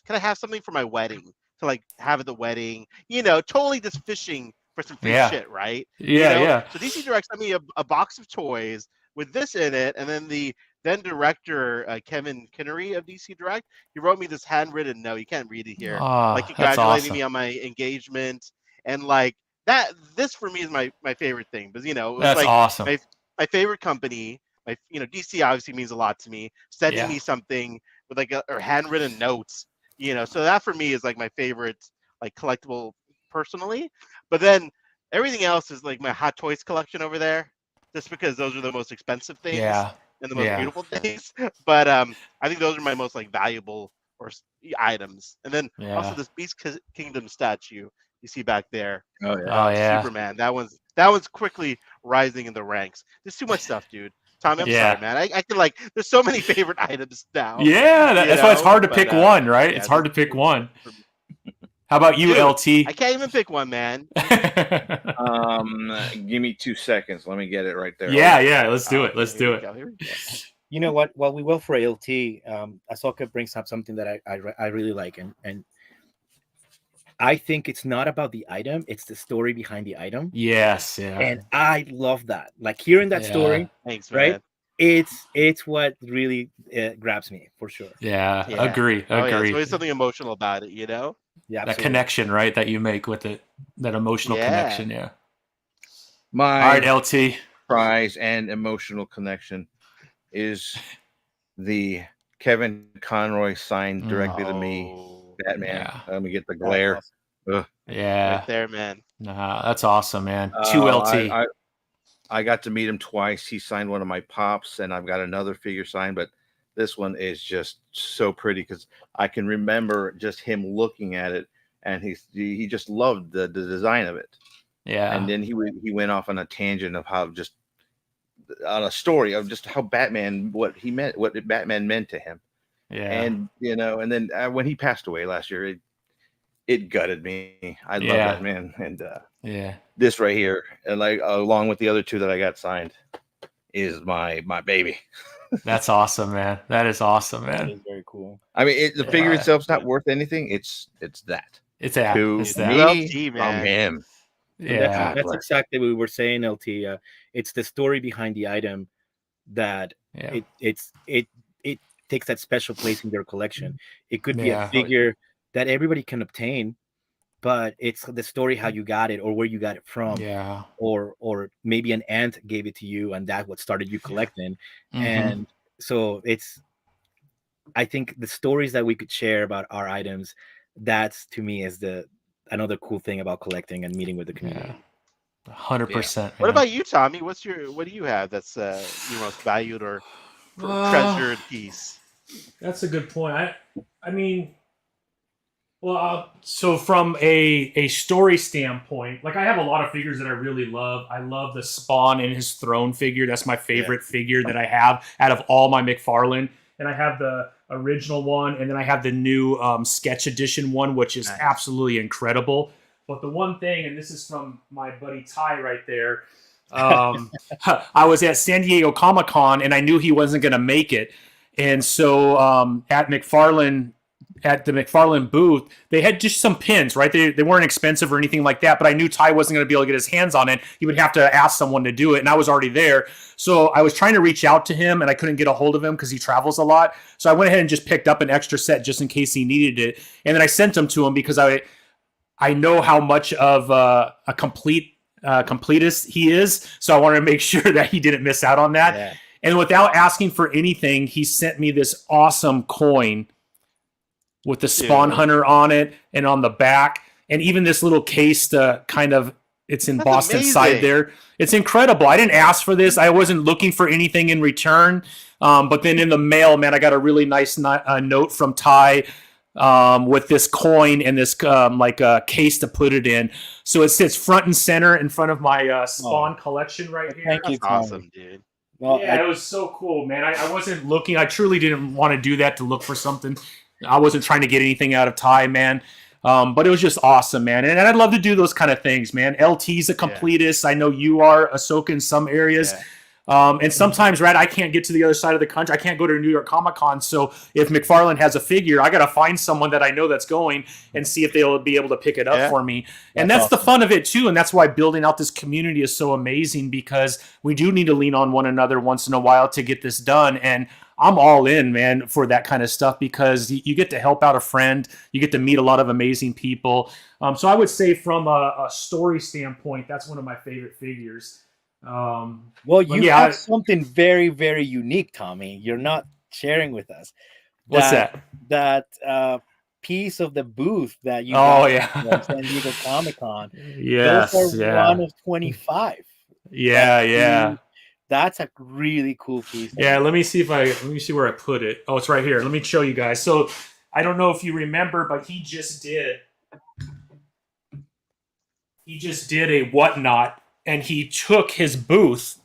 have something for my wedding to like have at the wedding? Totally just fishing for some free shit, right?
Yeah.
So DC Direct sent me a box of toys with this in it, and then the then director Kevin Kinnery of DC Direct, he wrote me this handwritten note. You can't read it here, like congratulating me on my engagement, and like that. This for me is my favorite thing, because it was
that's
like
awesome.
My favorite company. DC obviously means a lot to me. Sending me something with like or handwritten notes, so that for me is like my favorite like collectible personally. But then everything else is like my Hot Toys collection over there, just because those are the most expensive things and the most beautiful things. But I think those are my most like valuable items. And then also this Beast Kingdom statue you see back there. Superman. That one's quickly rising in the ranks. There's too much stuff, dude. Tommy, I'm sorry, man. I can like. There's so many favorite items now.
Yeah, that's why it's hard to pick one, right? It's hard to pick one. How about you,
dude,
LT?
I can't even pick one, man.
Give me 2 seconds. Let me get it right there.
Yeah. Let's do it. Let's do it.
You know what? While we will for LT, Asoka brings up something that I really like, and I think it's not about the item; it's the story behind the item.
Yes, yeah.
And I love that. Like hearing that story,
thanks,
right? Man. It's what really grabs me for sure.
Yeah. Agree.
There's always something emotional about it,
Yeah,
that
absolutely.
connection, right? That you make with it, that emotional connection. Yeah.
My
all right, LT.
Prize and emotional connection is the Kevin Conroy signed directly to me. Batman.
Yeah.
Let me get the glare.
Yeah.
Right there, man.
Nah, that's awesome, man. 2 LT.
I got to meet him twice. He signed one of my pops, and I've got another figure signed, but this one is just so pretty because I can remember just him looking at it, and he just loved the design of it.
Yeah.
And then he went off on a tangent of how just on a story of just how Batman, what Batman meant to him.
Yeah.
And and then when he passed away last year, it gutted me. I love that man. And this right here, and like along with the other 2 that I got signed, is my baby.
That's awesome, man. That is awesome, man.
That is very cool.
I mean, the figure itself's not worth anything. It's that.
It's that.
It's
that.
Me
LT, man.
from him.
Yeah, that's exactly what we were saying, LT. It's the story behind the item that it takes that special place in their collection. It could be a figure that everybody can obtain, but it's the story how you got it or where you got it from.
Yeah.
Or maybe an aunt gave it to you and that's what started you collecting. And so I think the stories that we could share about our items, that's to me is another cool thing about collecting and meeting with the community.
100%.
What about you, Tommy? What do you have that's your most valued or treasured piece?
That's a good point. I mean, so from a story standpoint, like I have a lot of figures that I really love. I love the Spawn in his throne figure. That's my favorite figure that I have out of all my McFarlane. And I have the original one, and then I have the new sketch edition one, which is absolutely incredible. But the one thing, and this is from my buddy Ty right there, I was at San Diego Comic-Con, and I knew he wasn't going to make it. And so at the McFarlane booth, they had just some pins, right? They weren't expensive or anything like that, but I knew Ty wasn't going to be able to get his hands on it. He would have to ask someone to do it, and I was already there. So I was trying to reach out to him, and I couldn't get a hold of him because he travels a lot. So I went ahead and just picked up an extra set just in case he needed it. And then I sent them to him because I know how much of a completist he is. So I wanted to make sure that he didn't miss out on that. Yeah. And without asking for anything, he sent me this awesome coin with the SpawnHunter on it and on the back, and even this little case to kind of, it's embossed inside there. It's incredible. I didn't ask for this. I wasn't looking for anything in return. But then in the mail, man, I got a really nice note from Ty with this coin and this case to put it in. So it sits front and center in front of my Spawn collection right here.
Thank you,
That's awesome, dude.
Well, it was so cool, man. I wasn't looking. I truly didn't want to do that to look for something. I wasn't trying to get anything out of Ty, man. But it was just awesome, man. And I'd love to do those kind of things, man. LT's a completist. I know you are, Asoka, in some areas. And sometimes, right, I can't get to the other side of the country. I can't go to New York Comic Con. So if McFarlane has a figure, I got to find someone that I know that's going and see if they'll be able to pick it up for me. And that's awesome. The fun of it, too. And that's why building out this community is so amazing, because we do need to lean on one another once in a while to get this done. And I'm all in, man, for that kind of stuff, because you get to help out a friend. You get to meet a lot of amazing people. So I would say from a story standpoint, that's one of my favorite figures.
Well, you have something very, very unique, Tommy. You're not sharing with us.
What's that?
That piece of the booth that you got at San Diego Comic Con.
Yes,
those are one of 25. That's a really cool piece.
Yeah, let me see where I put it. Oh, it's right here. Let me show you guys. So I don't know if you remember, but he just did a whatnot. And he took his booth,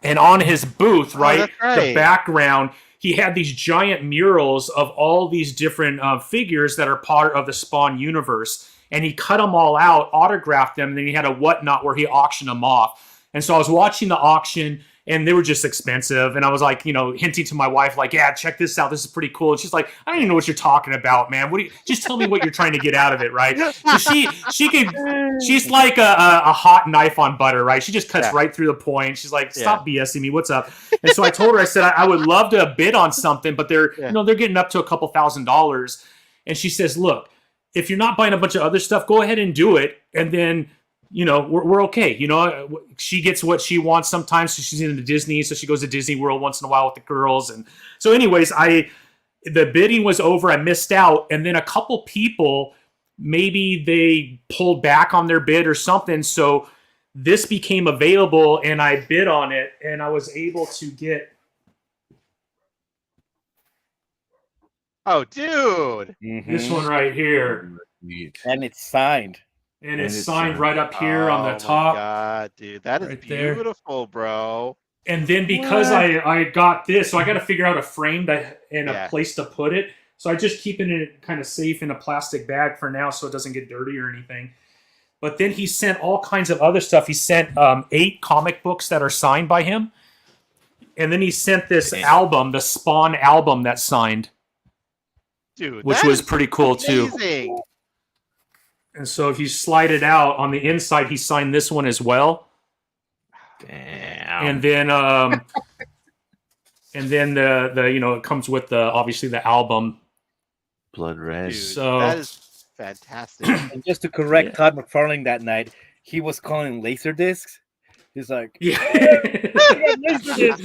and on his booth, the background, he had these giant murals of all these different figures that are part of the Spawn universe. And he cut them all out, autographed them, and then he had a whatnot where he auctioned them off. And so I was watching the auction, and they were just expensive. And I was like, hinting to my wife, like, yeah, check this out. This is pretty cool. And she's like, I don't even know what you're talking about, man. Just tell me what you're trying to get out of it, right? So she's like a hot knife on butter, right? She just cuts right through the point. She's like, stop BSing me. What's up? And so I told her, I said, I would love to bid on something, but they're getting up to a couple $1,000s. And she says, look, if you're not buying a bunch of other stuff, go ahead and do it. And then, we're okay. She gets what she wants sometimes. So she's into Disney, so she goes to Disney World once in a while with the girls. And so anyways, the bidding was over. I missed out. And then a couple people, maybe they pulled back on their bid or something. So this became available, and I bid on it, and I was able to get.
Oh, dude.
This one right here.
And it's signed.
And it's signed right up here on the top.
Oh, my God, dude. That is beautiful, bro.
And then because I got this, so I got to figure out a frame and a place to put it. So I just keep it kind of safe in a plastic bag for now so it doesn't get dirty or anything. But then he sent all kinds of other stuff. He sent 8 comic books that are signed by him. And then he sent this album, the Spawn album that's signed.
Dude,
which was pretty cool, too. And so if you slide it out on the inside, he signed this one as well.
Damn.
And then the it comes with obviously the album.
Blood Red.
Dude,
so
that is fantastic.
And just to correct Todd McFarlane that night, he was calling laser discs. He's like, we got laser discs.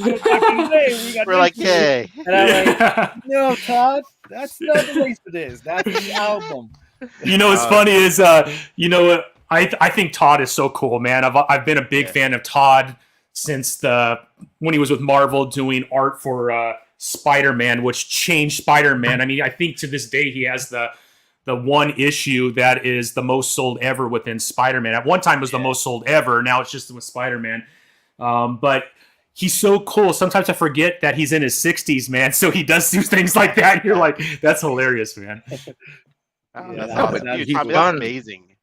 We're like, hey.
And I'm like, no, Todd, that's not the laser disc. That's the album.
What's funny is, I think Todd is so cool, man. I've been a big fan of Todd since when he was with Marvel doing art for Spider-Man, which changed Spider-Man. I mean, I think to this day he has the one issue that is the most sold ever within Spider-Man. At one time it was the most sold ever. Now it's just with Spider-Man. But he's so cool. Sometimes I forget that he's in his 60s, man. So he does do things like that. And you're like, that's hilarious, man.
That's amazing.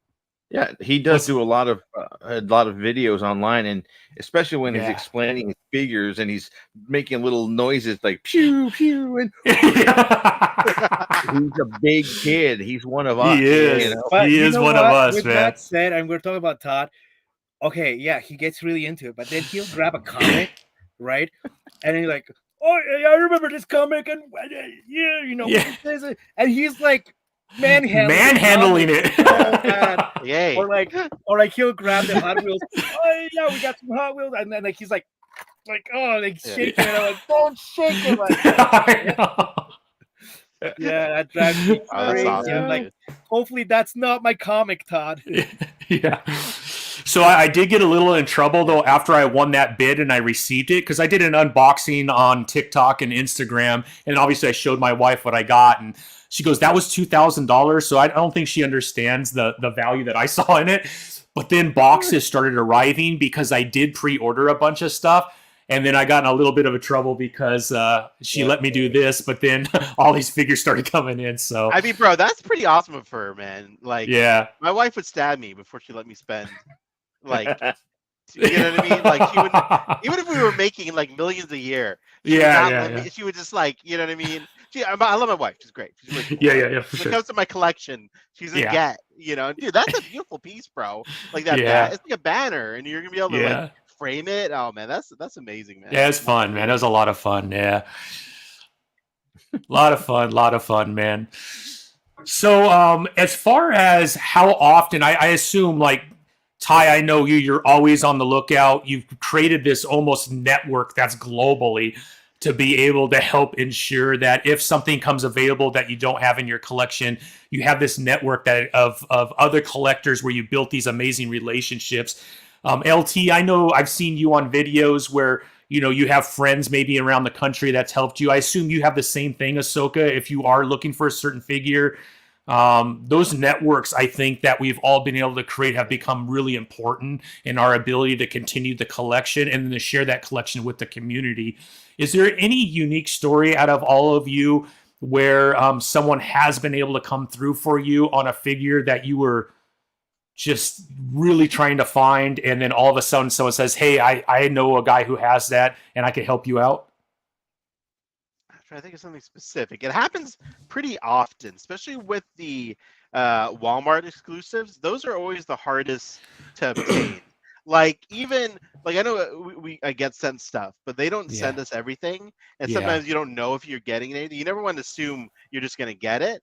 Yeah, he does do a lot of videos online, and especially when he's explaining his figures and he's making little noises like pew pew. And he's a big kid. He's one of us.
He is. He is one of us,
With
man.
That said, and we're talking about Todd. Okay, yeah, he gets really into it, but then he'll grab a comic, right? And he's like, "Oh, I remember this comic, and and he's like."
Manhandling it.
Yay.
Or like he'll grab the Hot Wheels. Oh yeah, we got some Hot Wheels, and then he's like shaking it. I'm like, don't shake it. That drives me crazy.
Awesome.
I'm like, hopefully that's not my comic, Todd.
Yeah. So I did get a little in trouble though after I won that bid and I received it, because I did an unboxing on TikTok and Instagram, and obviously I showed my wife what I got, and she goes, that was $2,000. So I don't think she understands the value that I saw in it. But then boxes started arriving because I did pre-order a bunch of stuff. And then I got in a little bit of a trouble because she let me do this, but then all these figures started coming in. So
I mean, bro, that's pretty awesome of her, man. Like,
yeah,
my wife would stab me before she let me spend, like, you know what I mean? Like, she would, even if we were making like millions a year, she would not let me. She would just like, you know what I mean? I love my wife. She's great. She's really cool.
Yeah.
When it comes to my collection, she's a get. You know, dude, that's a beautiful piece, bro. Like that. It's like a banner, and you're gonna be able to like frame it. Oh man, that's amazing, man.
Yeah, it's fun, man. It was a lot of fun. Yeah, a lot of fun, man. So, as far as how often, I assume, like, Ty, I know you're always on the lookout. You've created this almost network that's globally to be able to help ensure that if something comes available that you don't have in your collection, you have this network that of other collectors where you built these amazing relationships. LT, I know I've seen you on videos where, you know, you have friends maybe around the country that's helped you. I assume you have the same thing, Asoka, if you are looking for a certain figure. Those networks, I think, that we've all been able to create have become really important in our ability to continue the collection and then to share that collection with the community. Is there any unique story out of all of you where someone has been able to come through for you on a figure that you were just really trying to find, and then all of a sudden someone says, hey, I know a guy who has that and I can help you out?
I'm trying to think of something specific. It happens pretty often, especially with the Walmart exclusives. Those are always the hardest to obtain. Like, even like, I know I get sent stuff, but they don't send us everything, and sometimes you don't know if you're getting anything. You never want to assume you're just going to get it.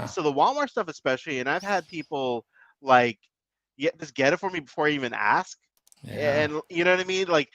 So the Walmart stuff especially, and I've had people like just get it for me before I even ask. And you know what I mean? Like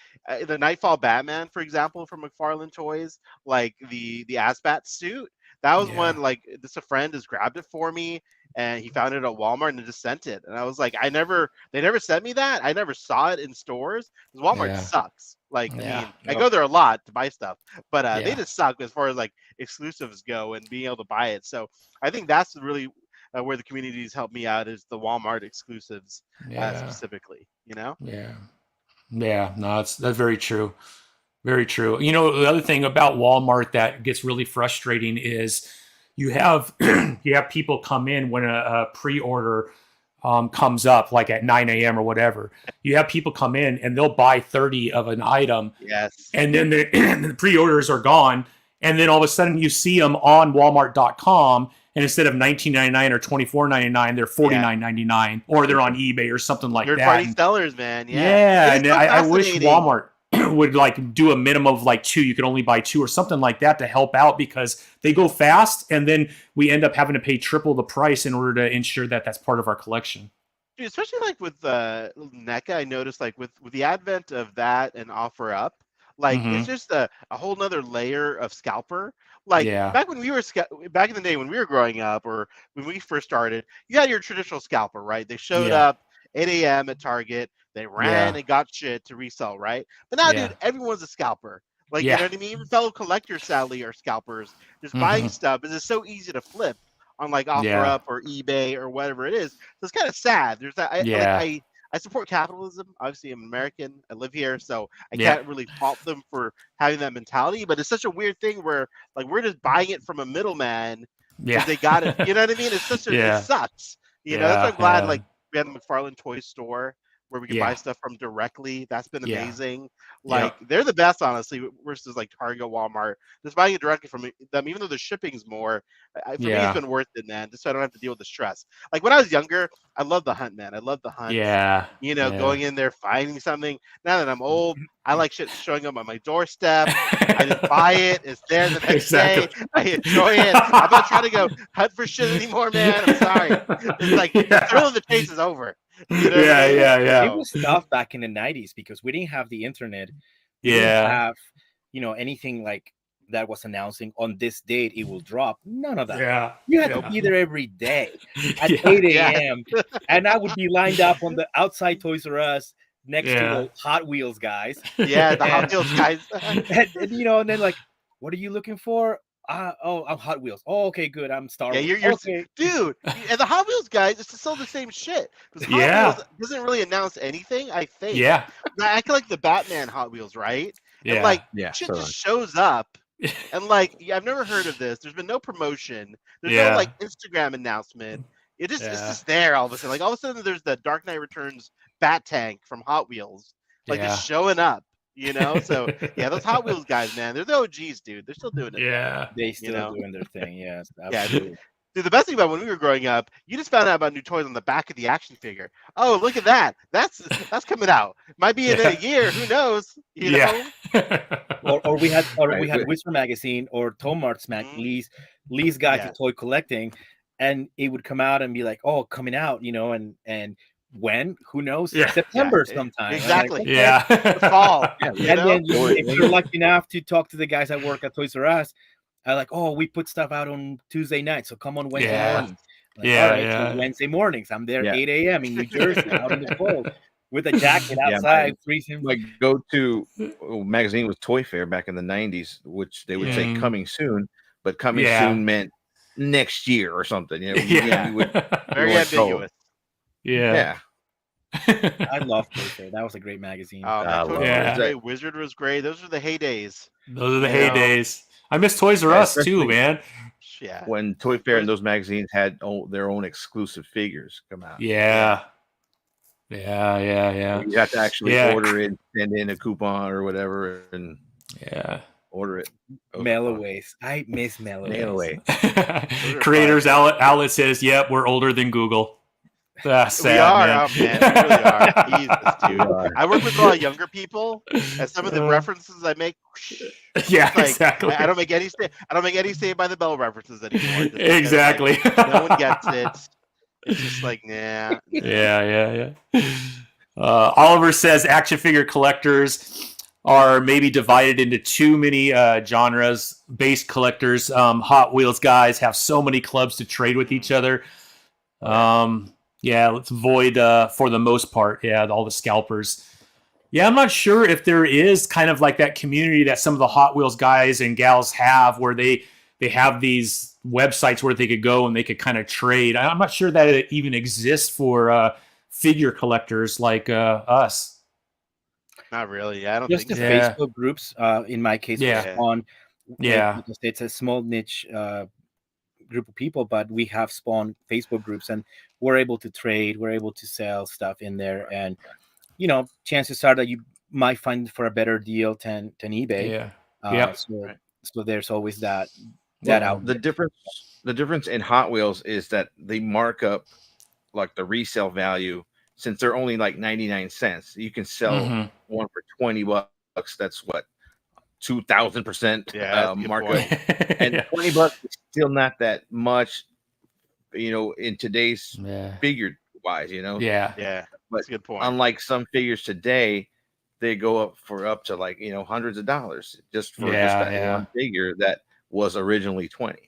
the Nightfall Batman, for example, from McFarlane Toys, like the Asbat suit. That was one, like, this a friend has grabbed it for me, and he found it at Walmart and just sent it. And I was like, they never sent me that. I never saw it in stores. Walmart sucks. Like, I mean, I go there a lot to buy stuff, but they just suck as far as like exclusives go and being able to buy it. So I think that's really where the communities help me out, is the Walmart exclusives specifically, you know?
No, that's very true. Very true. You know, the other thing about Walmart that gets really frustrating is you have people come in when a pre-order comes up, like at 9 a.m. or whatever. You have people come in and they'll buy 30 of an item. And then the pre-orders are gone. And then all of a sudden you see them on Walmart.com, and instead of $19.99 or $24.99, they're $49.99, or they're on eBay or something like that.
Third-party sellers, man.
And I wish Walmart would like do a minimum of like 2. You could only buy 2 or something like that to help out, because they go fast, and then we end up having to pay triple the price in order to ensure that that's part of our collection.
Dude, especially like with NECA, I noticed like with the advent of that and OfferUp, like it's just a whole nother layer of scalper. Like back when we were back in the day when we were growing up, or when we first started, you had your traditional scalper, right? They showed up 8 a.m. at Target. They ran and got shit to resell, right? But now, dude, everyone's a scalper. Like, you know what I mean? Even fellow collectors, sadly, are scalpers. Just buying stuff, because it's so easy to flip on like OfferUp or eBay or whatever it is. So it's kind of sad. There's that. I support capitalism. Obviously, I'm American. I live here, so I can't really fault them for having that mentality. But it's such a weird thing where, like, we're just buying it from a middleman because they got it. You know what I mean? It's such a it sucks. You know, that's why I'm glad like we had the McFarlane Toys store where we can buy stuff from directly. That's been amazing. Like, they're the best, honestly, versus like Target, Walmart. Just buying it directly from them, even though the shipping's more, for me, it's been worth it, man, just so I don't have to deal with the stress. Like, when I was younger, I loved the hunt, man. I loved the hunt. You know, going in there, finding something. Now that I'm old, I like shit showing up on my doorstep. I just buy it. It's there the next day. I enjoy it. I'm not trying to go hunt for shit anymore, man. I'm sorry. It's like, the thrill of the chase is over. You know
It was tough back in the 90s because we didn't have the internet. We didn't have, you know, anything like that was announcing on this date it will drop. None of that. You had to be there every day at 8 a.m. And I would be lined up on the outside Toys R Us next to the Hot Wheels guys.
The Hot Wheels guys.
and you know, and then like, what are you looking for? I'm Hot Wheels. Oh, okay, good. I'm Star Wars.
You're
okay.
Dude, and the Hot Wheels guys, it's to sell the same shit. Because Hot Wheels doesn't really announce anything, I think. I like the Batman Hot Wheels, right? And like shit just shows up. And like I've never heard of this. There's been no promotion. There's no like Instagram announcement. It's just there all of a sudden. Like all of a sudden there's the Dark Knight Returns Bat Tank from Hot Wheels. Like just showing up. You know, so those Hot Wheels guys, man, they're the OGs, dude. They're still doing it.
Yeah,
they still doing their thing. Yes, absolutely.
Dude, the best thing about when we were growing up, you just found out about new toys on the back of the action figure. Oh, look at that! That's coming out. Might be in a year. Who knows? You know.
or we had Whisper magazine or Tomart's mag. Lee's Guide to Toy Collecting, and it would come out and be like, oh, coming out, you know, and when? Who knows? September sometime.
Exactly.
Like,
the fall.
And then if you're lucky enough to talk to the guys that work at Toys R Us, I like, oh, we put stuff out on Tuesday night, so come on Wednesday mornings. Like, so Wednesday mornings, I'm there 8 a.m. in New Jersey, out in the cold with a jacket outside, freezing.
My go-to magazine was Toy Fair back in the 90s, which they would say coming soon, but coming soon meant next year or something. You know,
very ambiguous.
Yeah.
I love Toy Fair. That was a great magazine.
Wizard was great. Those are the heydays.
Those are the heydays. I miss Toys R Us too, man.
Yeah.
When Toy Fair and those magazines had their own exclusive figures come out.
Yeah. You
have to actually order it, send in a coupon or whatever, and order it.
Mail away. I miss mail away.
Creators Outlet says, "Yep, we're older than Google." Sad,
we are,
man.
Oh, man. We really are. Jesus, dude. I work with a lot of younger people, and some of the references I make.
Exactly.
I don't make any Saved by the Bell references anymore.
Exactly.
No one gets it. It's just like, nah.
Yeah. Oliver says action figure collectors are maybe divided into too many genres. Based collectors, Hot Wheels guys have so many clubs to trade with each other. Let's avoid for the most part. All the scalpers. I'm not sure if there is kind of like that community that some of the Hot Wheels guys and gals have, where they have these websites where they could go and they could kind of trade. I'm not sure that it even exists for figure collectors like us.
Not really. I don't
just
think
the Facebook groups. In my case, Spawn. It's a small niche group of people, but we have Spawn Facebook groups, and we're able to trade. We're able to sell stuff in there, and chances are that you might find it for a better deal than eBay. So there's always that out.
The difference in Hot Wheels is that they mark up like the resale value, since they're only like 99 cents. You can sell one for $20. That's what, 2,000% markup. And $20 is still not that much, in today's figure wise,
But that's a good point.
Unlike some figures today, they go up to like, hundreds of dollars just for that one figure that was originally 20.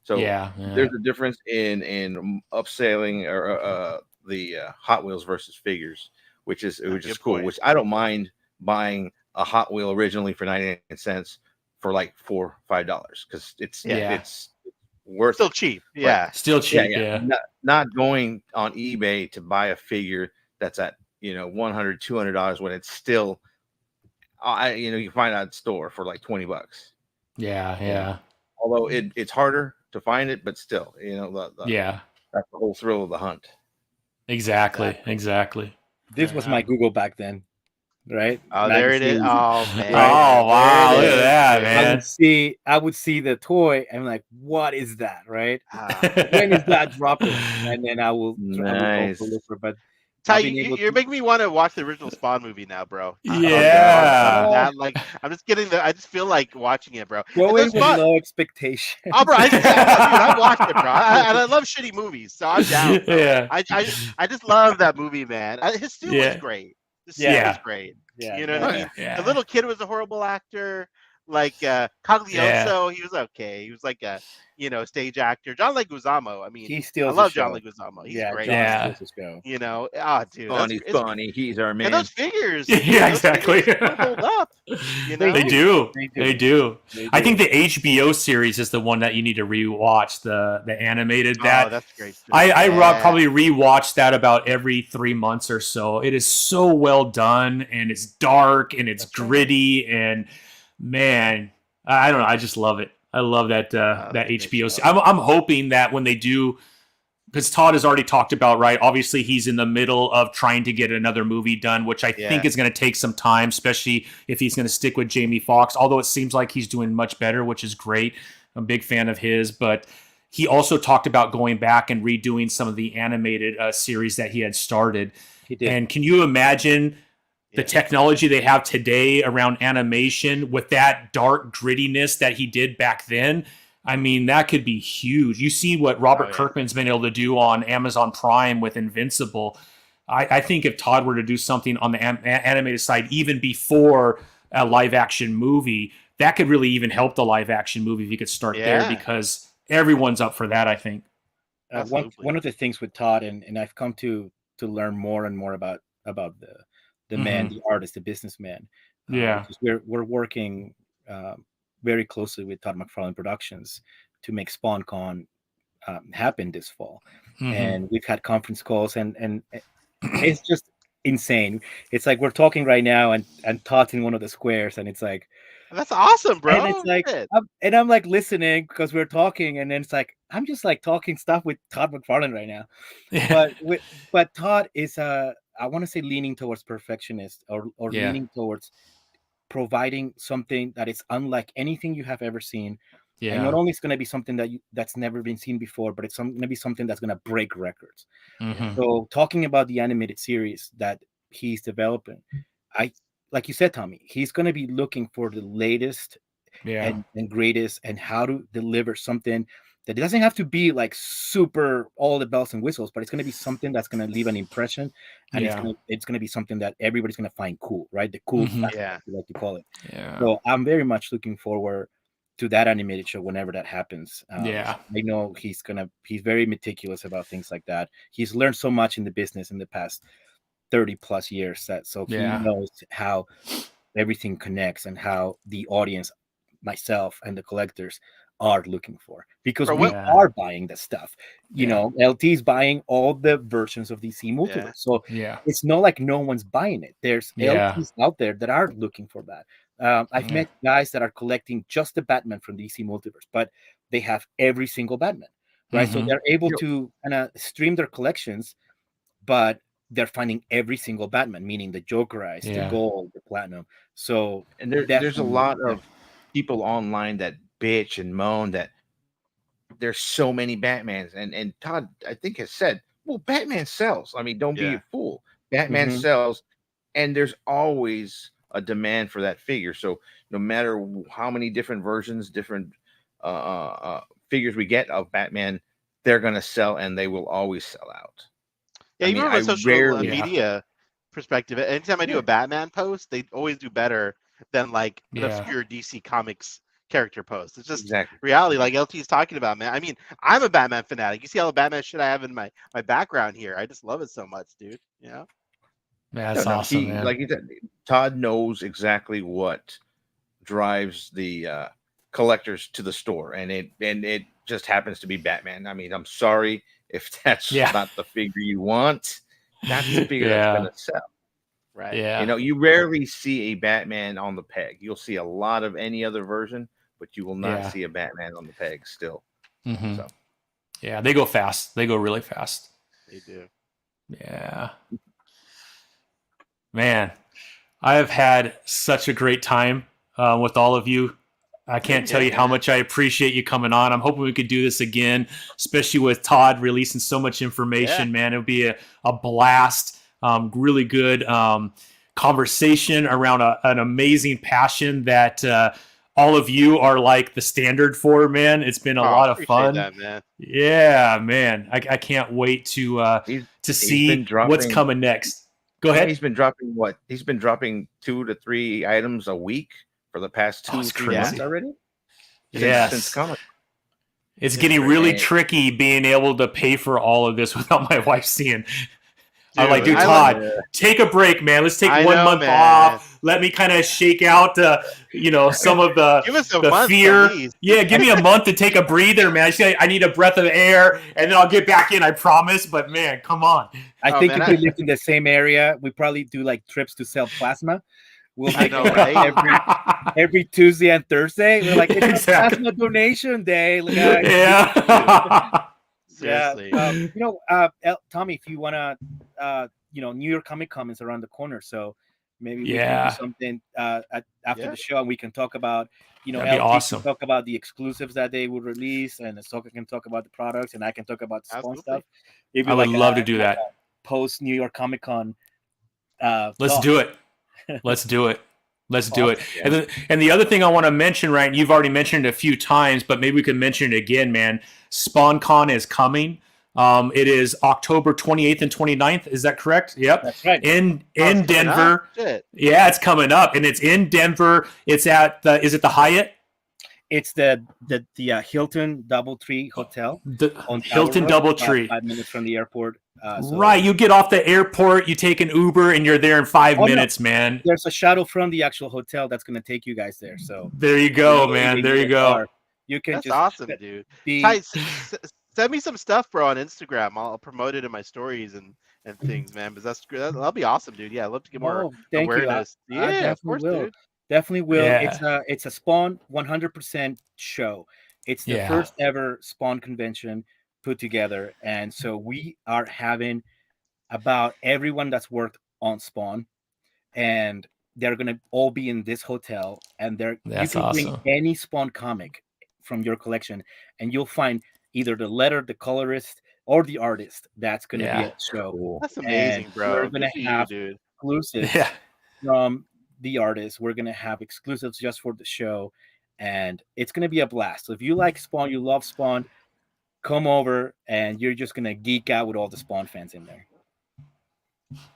So there's a difference in upselling or the Hot Wheels versus figures, which is cool. Which I don't mind buying a Hot Wheel originally for 99 cents for like $4 or $5 because it's worth
still cheap.
Still cheap.
Not going on eBay to buy a figure that's at $100, $200 when it's still you find out at store for like $20. Although it's harder to find it, but still, that's the whole thrill of the hunt.
Exactly.
This was my Google back then, right?
Oh, there it is. Oh man!
Oh wow! Look at that, man.
I would see the toy. And I'm like, what is that, right? When is that dropping? And then I will go for it. But
Ty, you're making me want to watch the original Spawn movie now, bro.
I'm just getting I just feel like watching it, bro.
Go in with low expectation.
Oh, bro, I watched it, bro. And I love shitty movies, so I'm down. Bro. I just love that movie, man. His suit was great. The suit was great. You know what I mean? The little kid was a horrible actor. Like Coglioso, he was okay. He was like a stage actor. John Leguizamo. I mean, I love John Leguizamo. He's great.
John steals the show.
Dude,
funny. He's our man.
And those figures,
exactly.
Those figures hold up.
They do. I think the HBO series is the one that you need to rewatch. The animated.
That's great.
I probably rewatch that about every 3 months or so. It is so well done, and it's dark and it's gritty, and man, I don't know. I just love it. I love that that HBO. I'm hoping that when they do, because Todd has already talked about, right? Obviously, he's in the middle of trying to get another movie done, which I think is going to take some time, especially if he's going to stick with Jamie Foxx. Although it seems like he's doing much better, which is great. I'm a big fan of his, but he also talked about going back and redoing some of the animated series that he had started.
He did.
And can you imagine the technology they have today around animation with that dark grittiness that he did back then? I mean, that could be huge. You see what Robert Kirkman's been able to do on Amazon Prime with Invincible. I think if Todd were to do something on the animated side, even before a live action movie, that could really even help the live action movie if you could start there, because everyone's up for that, I think.
One of the things with Todd, and I've come to learn more and more about the man, the artist, the businessman. Because we're working very closely with Todd McFarlane Productions to make SpawnCon happen this fall. And we've had conference calls, and it's just insane. It's like we're talking right now, and Todd's in one of the squares, and it's like,
that's awesome, bro.
And it's like, I'm like listening because we're talking, and then it's like I'm just like talking stuff with Todd McFarlane right now. But Todd is I want to say leaning towards perfectionist or leaning towards providing something that is unlike anything you have ever seen. And not only it's going to be something that's never been seen before, but it's going to be something that's going to break records. So talking about the animated series that he's developing, like you said, Tommy, he's going to be looking for the latest and greatest, and how to deliver something that doesn't have to be like super all the bells and whistles, but it's going to be something that's going to leave an impression, and it's going to be something that everybody's going to find cool, right? The cool factor, we like to call it. So I'm very much looking forward to that animated show whenever that happens. I know he's very meticulous about things like that. He's learned so much in the business in the past 30 plus years he knows how everything connects and how the audience, myself and the collectors, are looking for, because we are buying the stuff. You know, LT's buying all the versions of DC Multiverse. So it's not like no one's buying it. There's LTs out there that are looking for that. I've met guys that are collecting just the Batman from DC Multiverse, but they have every single Batman, right? So they're able to kind of stream their collections, but they're finding every single Batman, meaning the Jokerized, the gold, the platinum. So,
and there's a lot of people online that bitch and moan that there's so many Batmans, and Todd, I think, has said, well, Batman sells. I mean, don't be a fool. Batman sells, and there's always a demand for that figure. So no matter how many different versions, different figures we get of Batman, they're going to sell, and they will always sell out.
Yeah, even from a social media perspective, anytime I do a Batman post, they always do better than like an obscure DC Comics character post. It's just reality, like LT is talking about, man. I mean, I'm a Batman fanatic. You see all the Batman shit I have in my background here. I just love it so much, dude. You know?
That's awesome, man.
Like you said, Todd knows exactly what drives the collectors to the store, and it just happens to be Batman. I mean, I'm sorry if that's not the figure you want. That's the figure that's going to sell.
Right.
Yeah. You know, you rarely see a Batman on the peg. You'll see a lot of any other version, but you will not see a Batman on the peg still. So.
Yeah, they go fast. They go really fast.
They do.
Yeah. Man, I have had such a great time with all of you. I can't tell you how much I appreciate you coming on. I'm hoping we could do this again, especially with Todd releasing so much information, man. It would be a blast. Really good conversation around an amazing passion that all of you are like the standard for, man. It's been a lot of fun.
That, man.
Yeah, man. I can't wait to see what's coming next. Go ahead.
He's been dropping 2 to 3 items a week for the past 2-3 months already. Since Comic.
It's getting really tricky being able to pay for all of this without my wife seeing. I'm like, dude, Todd, take a break, man. Let's take 1 month off. Let me kind of shake out, some of the,
give us
the fear. Yeah, give me a month to take a breather, man. I need a breath of air, and then I'll get back in, I promise. But, man, come on.
I think if we lived in the same area, we probably do, like, trips to sell plasma. We'll make every Tuesday and Thursday. We're like, it's a plasma donation day. Guys.
Yeah.
Seriously.
Tommy, if you want to, New York Comic Con is around the corner. So maybe we can do something after the show, and we can talk about,
that'd be awesome.
Talk about the exclusives that they would release, and Asoka can talk about the products, and I can talk about the Spawn stuff.
I would love to do that.
Post New York Comic Con.
Let's do it. Let's do it. Yeah. And the other thing I want to mention, right? You've already mentioned it a few times, but maybe we can mention it again, man. SpawnCon is coming. It is October 28th and 29th. Is that correct? Yep.
That's right.
In Denver. Yeah, it's coming up, and it's in Denver. It's at is it the Hyatt?
It's the Hilton DoubleTree Hotel.
Hilton DoubleTree.
5 minutes from the airport.
Right, you get off the airport, you take an Uber, and you're there in 5 minutes, man.
There's a shuttle from the actual hotel that's going to take you guys there. So
there you go, man. There you go.
You can
That's awesome, dude. Ty, send me some stuff, bro, on Instagram. I'll promote it in my stories and things, man. But that'll be awesome, dude. Yeah, I'd love to get more awareness.
Yeah, of course, dude. Definitely will. Yeah. It's a Spawn 100% show. It's the first ever Spawn convention put together, and so we are having about everyone that's worked on Spawn, and they're gonna all be in this hotel, and you can bring any Spawn comic from your collection, and you'll find either the letter, the colorist, or the artist that's gonna be at the show.
That's amazing,
and
bro.
We're gonna have exclusives from the artist. We're gonna have exclusives just for the show, and it's gonna be a blast. So if you like Spawn, you love Spawn, come over, and you're just gonna geek out with all the Spawn fans in there.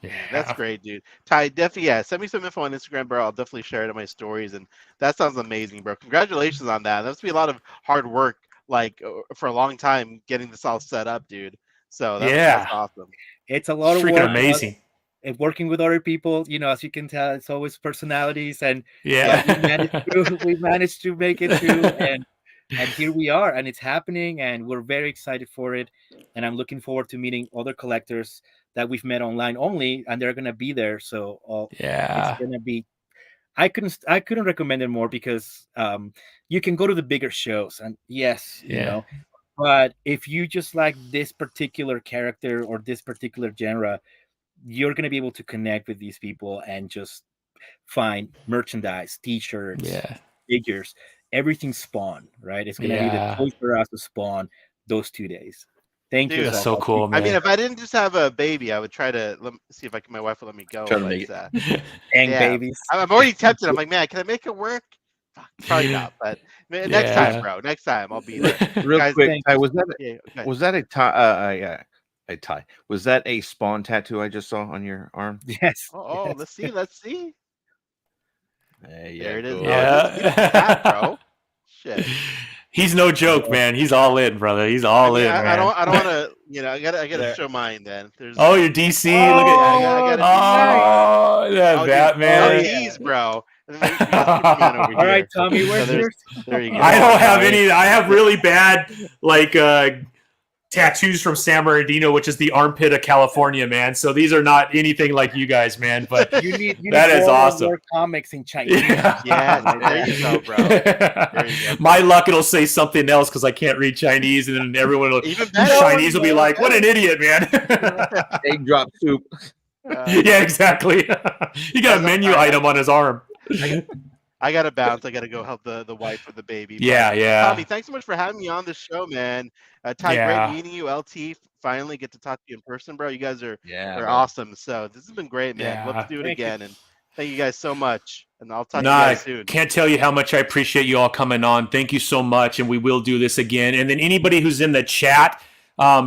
Yeah, that's great, dude. Ty, definitely, send me some info on Instagram, bro. I'll definitely share it in my stories, and that sounds amazing, bro. Congratulations on that. That must be a lot of hard work, like for a long time, getting this all set up, dude. So that's awesome.
It's a lot of
work. Amazing.
And working with other people, as you can tell, it's always personalities, and we managed to make it through, and here we are, and it's happening, and we're very excited for it, and I'm looking forward to meeting other collectors that we've met online only, and they're gonna be there. So it's gonna be. I couldn't recommend it more, because you can go to the bigger shows, and but if you just like this particular character or this particular genre, you're gonna be able to connect with these people and just find merchandise, T-shirts, figures. Everything Spawn, right? It's gonna be the Toys R Us of Spawn those 2 days. Thank you.
That's so cool, man.
I mean, if I didn't just have a baby, I would try to see if my wife will let me go.
Babies.
I'm already tempted. I'm like, man, can I make it work? Probably not, but next time, bro. Next time I'll be there.
Real quick, was that a tie? A tie. Was that a Spawn tattoo I just saw on your arm?
Yes.
Yes. Let's see. There it is.
Yeah,
bro. Shit.
He's no joke, man. He's all in, brother. He's all in, man.
I don't want to. I gotta show mine then.
You're DC. Look at Batman.
Jeez, bro. All
right, Tommy. Where's yours?
There you go.
I don't have any. I have really bad tattoos from San Bernardino, which is the armpit of California, man. So these are not anything like you guys, man. But
you need
that is awesome.
More comics in Chinese.
There you go, bro. There you go.
My luck, it'll say something else because I can't read Chinese, and then everyone will Chinese will be like, "What an idiot, man!"
Egg drop soup.
Yeah, exactly. He got a menu item on his arm.
I gotta bounce. I gotta go help the wife with the baby.
Yeah.
Tommy, thanks so much for having me on the show, man. Ty, great meeting you. LT, finally get to talk to you in person, bro. You guys are awesome. So this has been great, man. Love to do it again. And thank you guys so much. And I'll talk to you guys soon.
Can't tell you how much I appreciate you all coming on. Thank you so much, and we will do this again. And then anybody who's in the chat,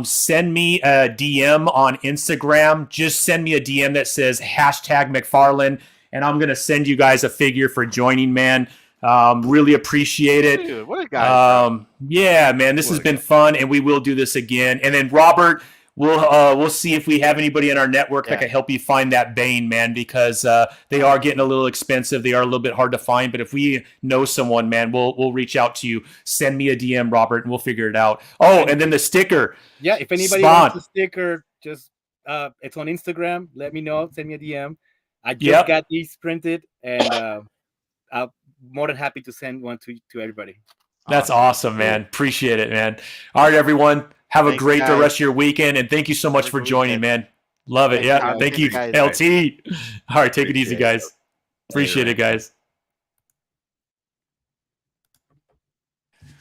send me a DM on Instagram. Just send me a DM that says #McFarlane. and I'm going to send you guys a figure for joining, man. Really appreciate it.
Dude, what a guy.
Yeah, man, this has been fun, and we will do this again. And then Robert, we'll see if we have anybody in our network that can help you find that Bane, man, because they are getting a little expensive. They are a little bit hard to find, but if we know someone, man, we'll reach out to you. Send me a DM, Robert, and we'll figure it out. Oh, and then the sticker.
Yeah, if anybody wants a sticker, just it's on Instagram. Let me know. Send me a DM. I just got these printed, and I'm more than happy to send one to everybody.
That's awesome, man. Appreciate it, man. All right, everyone. Have a great the rest of your weekend, and thank you so much for joining, man. Love it. Yeah, thank you, LT. All right, take it easy, guys. Appreciate it, guys.